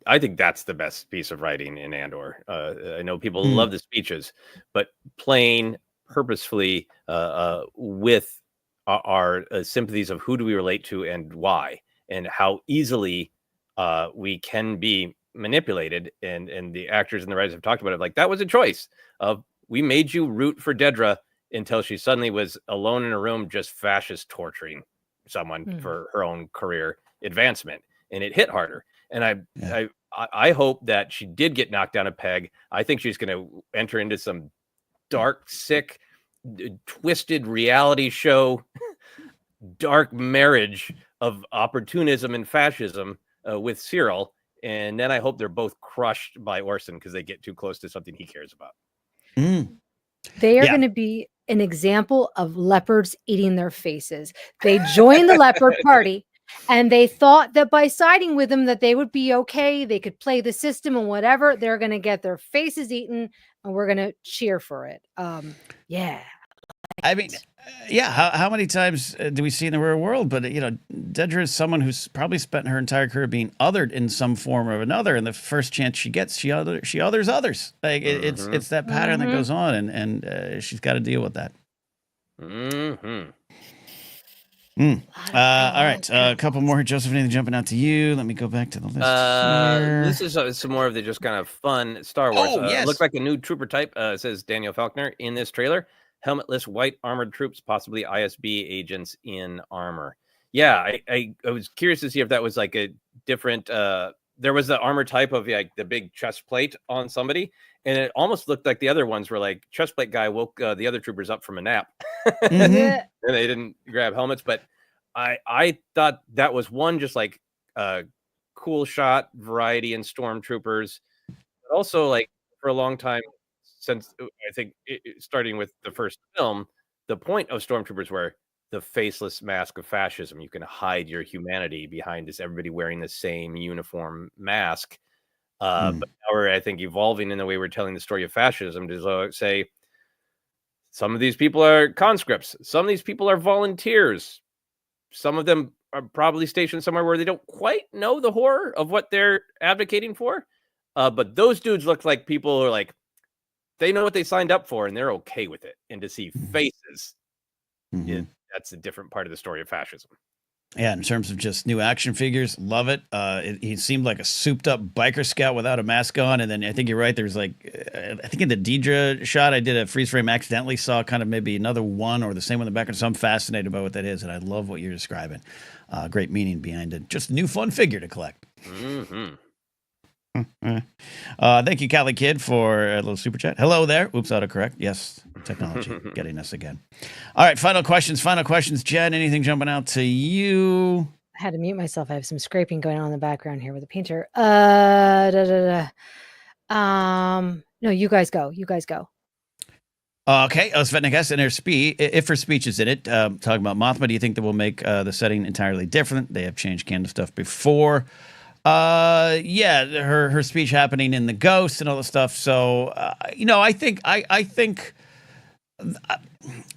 I think that's the best piece of writing in Andor. I know people love the speeches, but playing purposefully with our sympathies of who do we relate to and why, and how easily we can be manipulated, and the actors and the writers have talked about it. Like, that was a choice of, we made you root for Dedra until she suddenly was alone in a room just fascist torturing someone for her own career advancement, and it hit harder. And I hope that she did get knocked down a peg. I think she's going to enter into some dark, sick, twisted reality show, dark marriage of opportunism and fascism with Cyril. And then I hope they're both crushed by Orson because they get too close to something he cares about. They are going to be an example of leopards eating their faces. They joined the leopard party, and they thought that by siding with them that they would be okay. They could play the system and whatever. They're going to get their faces eaten, and we're going to cheer for it. Yeah. I mean, how many times do we see in the real world? But, Dedra is someone who's probably spent her entire career being othered in some form or another. And the first chance she gets, she others others. Like, it's that pattern that goes on, and she's got to deal with that. All right. A couple more. Joseph, anything jumping out to you? Let me go back to the list here. This is some more of the just kind of fun Star Wars. It looks like a new trooper type, says Daniel Faulkner in this trailer. Helmetless white armored troops, possibly ISB agents in armor. Yeah, I was curious to see if that was like a different. There was the armor type of like the big chest plate on somebody, and it almost looked like the other ones were like chest plate guy woke the other troopers up from a nap, and they didn't grab helmets. But I thought that was one just like cool shot variety in stormtroopers, but also like for a long time. Since I think starting with the first film, the point of stormtroopers were the faceless mask of fascism. You can hide your humanity behind this, everybody wearing the same uniform mask. But now we're, I think, evolving in the way we're telling the story of fascism to say some of these people are conscripts. Some of these people are volunteers. Some of them are probably stationed somewhere where they don't quite know the horror of what they're advocating for. But those dudes look like people who are like, they know what they signed up for and they're okay with it. And to see faces, that's a different part of the story of fascism. Yeah, in terms of just new action figures, love it. He seemed like a souped-up biker scout without a mask on, and then I think you're right. There's like, I think in the Deidre shot, I did a freeze frame, accidentally saw kind of maybe another one or the same one in the background. So I'm fascinated by what that is, and I love what you're describing. Great meaning behind it. Just a new fun figure to collect. Thank you, Cali Kid, for a little super chat. Hello there. Oops, autocorrect. Yes, technology getting us again. All right, final questions. Jen, anything jumping out to you? I had to mute myself. I have some scraping going on in the background here with a painter. No, you guys go. Okay, Svetnik S. And her speech, if her speech is in it, talking about Mothma, do you think that will make the setting entirely different? They have changed canon stuff before. Yeah, her speech happening in the Ghost and all the stuff. So, I think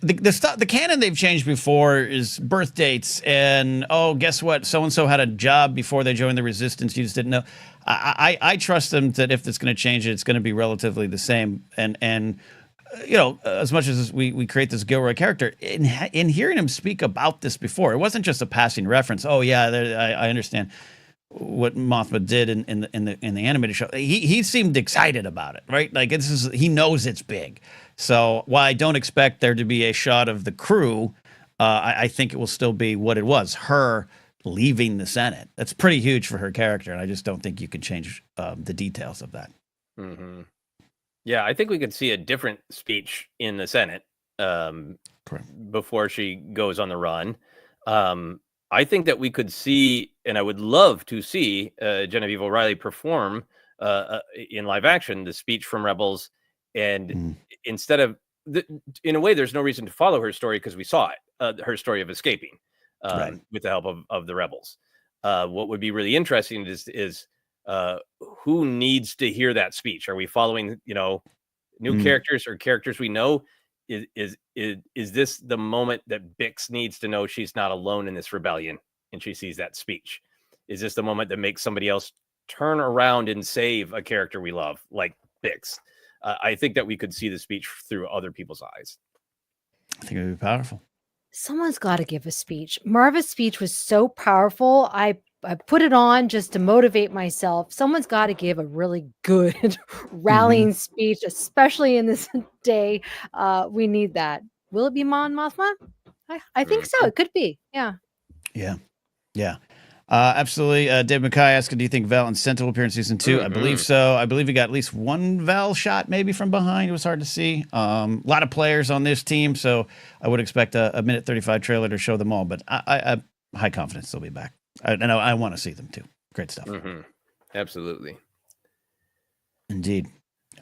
the canon they've changed before is birth dates and, guess what? So and so had a job before they joined the Resistance. You just didn't know. I trust them that if it's going to change it, it's going to be relatively the same. And as much as we create this Gilroy character, in hearing him speak about this before, it wasn't just a passing reference. Oh yeah, I understand what Mothma did in the animated show. He seemed excited about it, right? Like he knows it's big. So while I don't expect there to be a shot of the crew, I think it will still be what it was, her leaving the Senate. That's pretty huge for her character, and I just don't think you can change the details of that. Yeah, I think we could see a different speech in the Senate before she goes on the run. I think that we could see, and I would love to see Genevieve O'Reilly perform in live action the speech from Rebels, and instead of, in a way, there's no reason to follow her story because we saw it, her story of escaping with the help of the Rebels. What would be really interesting is who needs to hear that speech? Are we following, new characters or characters we know? Is this the moment that Bix needs to know she's not alone in this rebellion and she sees that speech? Is this the moment that makes somebody else turn around and save a character we love, like Bix? I think that we could see the speech through other people's eyes. I think it would be powerful. Someone's got to give a speech. Marva's speech was so powerful. I put it on just to motivate myself. Someone's got to give a really good rallying speech, especially in this day. We need that. Will it be Mon Mothma? I think so. It could be. Yeah. Absolutely. Dave McKay asking, do you think Val and Senta will appear in season 2? I believe so. I believe we got at least one Val shot maybe from behind. It was hard to see. A lot of players on this team, so I would expect a minute 35 trailer to show them all, but I high confidence they'll be back. I want to see them too. Great stuff. Absolutely. Indeed.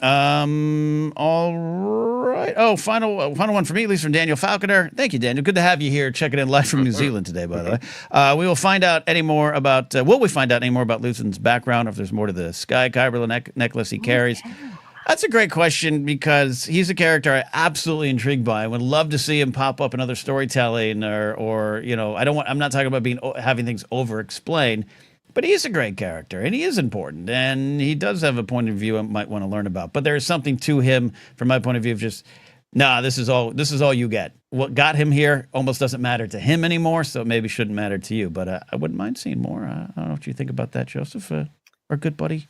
All right. Oh, final one for me, at least from Daniel Falconer. Thank you, Daniel. Good to have you here, checking in live from New Zealand today, by the way. We will find out any more about, will we find out any more about Luthen's background, if there's more to the Sky Kyber necklace he carries? That's a great question, because he's a character I absolutely intrigued by. I would love to see him pop up in other storytelling, or I'm not talking about having things over-explained, but he is a great character, and he is important, and he does have a point of view I might want to learn about. But there is something to him, from my point of view, of just, this is all you get. What got him here almost doesn't matter to him anymore, so it maybe shouldn't matter to you. But I wouldn't mind seeing more. I don't know what you think about that, Joseph, our good buddy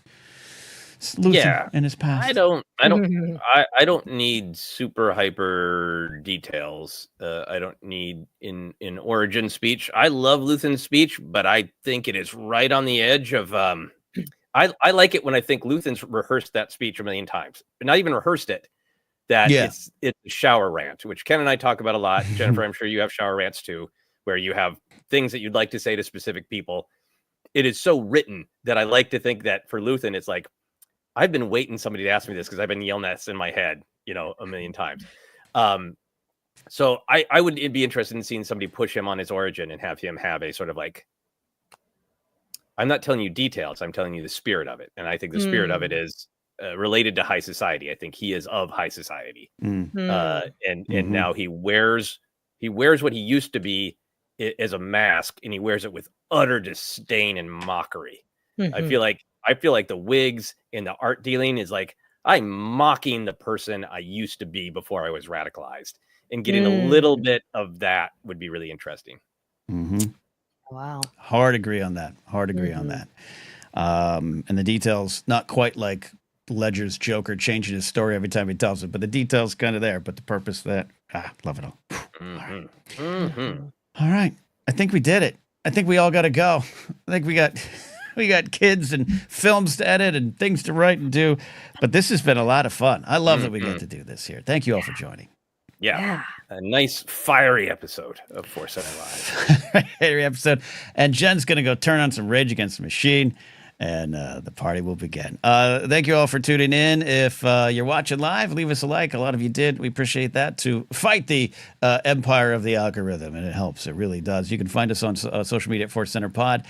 Luthen in his past. I don't need super hyper details. I don't need in origin speech. I love Luthen's speech, but I think it is right on the edge of I like it when I think Luthen's rehearsed that speech a million times, but not even rehearsed it. It's a shower rant, which Ken and I talk about a lot. Jennifer, I'm sure you have shower rants too, where you have things that you'd like to say to specific people. It is so written that I like to think that for Luthen, it's like, I've been waiting somebody to ask me this because I've been yelling this in my head, a million times. So I would be interested in seeing somebody push him on his origin and have him have a sort of like, I'm not telling you details, I'm telling you the spirit of it. And I think the spirit of it is related to high society. I think he is of high society. And now he wears what he used to be as a mask, and he wears it with utter disdain and mockery. I feel like I feel like the wigs and the art dealing is like I'm mocking the person I used to be before I was radicalized, and getting a little bit of that would be really interesting. Mm-hmm. Wow. Hard agree on that. Hard agree on that. And the details, not quite like Ledger's Joker changing his story every time he tells it, but the details kind of there. But the purpose that, love it all. All right. I think we did it. I think we all got to go. I think we got kids and films to edit and things to write and do. But this has been a lot of fun. I love that we get to do this here. Thank you all for joining. Yeah. A nice fiery episode of ForceCenter Live. Fiery episode. And Jen's going to go turn on some Rage Against the Machine, and the party will begin. Thank you all for tuning in. If you're watching live, leave us a like. A lot of you did. We appreciate that, to fight the empire of the algorithm, and it helps. It really does. You can find us on social media at ForceCenter Pod.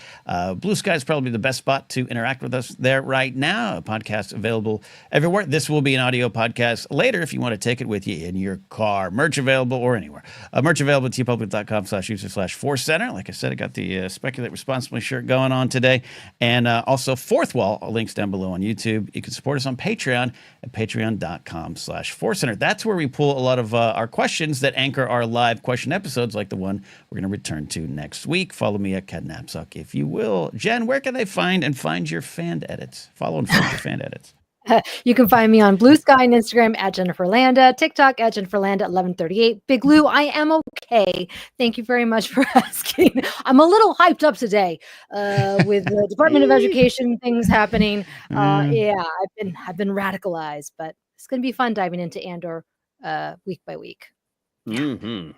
Blue Sky is probably the best spot to interact with us there right now. A podcast available everywhere. This will be an audio podcast later if you want to take it with you in your car. Merch available or anywhere. Merch available at tpublic.com/user/ForceCenter. Like I said, I got the Speculate Responsibly shirt going on today. And also Fourth Wall, links down below on YouTube. You can support us on Patreon at patreon.com/ForceCenter. That's where we pull a lot of our questions that anchor our live question episodes, like the one we're going to return to next week. Follow me at Ken Knapsack, if you will. Jen, where can they find your fan edits? Follow and find your fan edits. You can find me on Blue Sky and Instagram at Jennifer Landa, TikTok at Jennifer Landa 1138. Big Lou, I am okay. Thank you very much for asking. I'm a little hyped up today with the Department of Education things happening. Yeah, I've been radicalized, but it's going to be fun diving into Andor week by week. It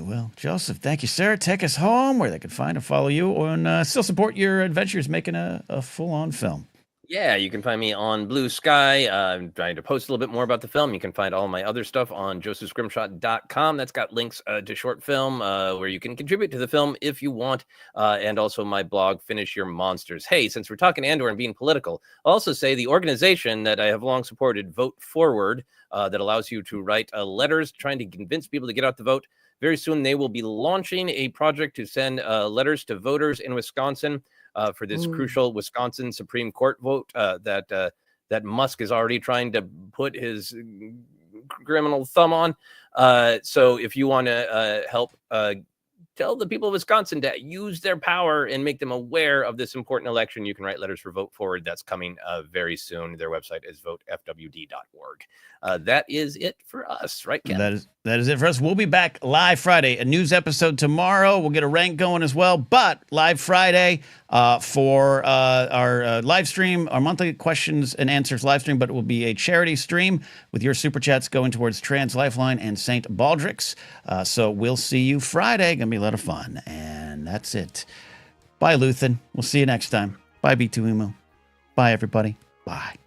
will. Joseph, thank you, sir. Take us home where they can find and follow you and still support your adventures making a full-on film. Yeah, you can find me on Blue Sky. I'm trying to post a little bit more about the film. You can find all my other stuff on josephscrimshot.com. That's got links to short film where you can contribute to the film if you want. And also my blog, Finish Your Monsters. Hey, since we're talking Andor and being political, I'll also say the organization that I have long supported, Vote Forward, that allows you to write letters trying to convince people to get out the vote. Very soon they will be launching a project to send letters to voters in Wisconsin for this crucial Wisconsin Supreme Court vote that Musk is already trying to put his criminal thumb on. So if you want to help tell the people of Wisconsin to use their power and make them aware of this important election, you can write letters for Vote Forward. That's coming very soon. Their website is votefwd.org. That is it for us, right, Ken? That is it for us. We'll be back live Friday. A news episode tomorrow. We'll get a rank going as well. But live Friday for our live stream, our monthly questions and answers live stream. But it will be a charity stream with your super chats going towards Trans Lifeline and St. Baldrick's. So we'll see you Friday. Gonna be a lot of fun. And that's it. Bye, Luthen. We'll see you next time. Bye, B2Emo. Bye, everybody. Bye.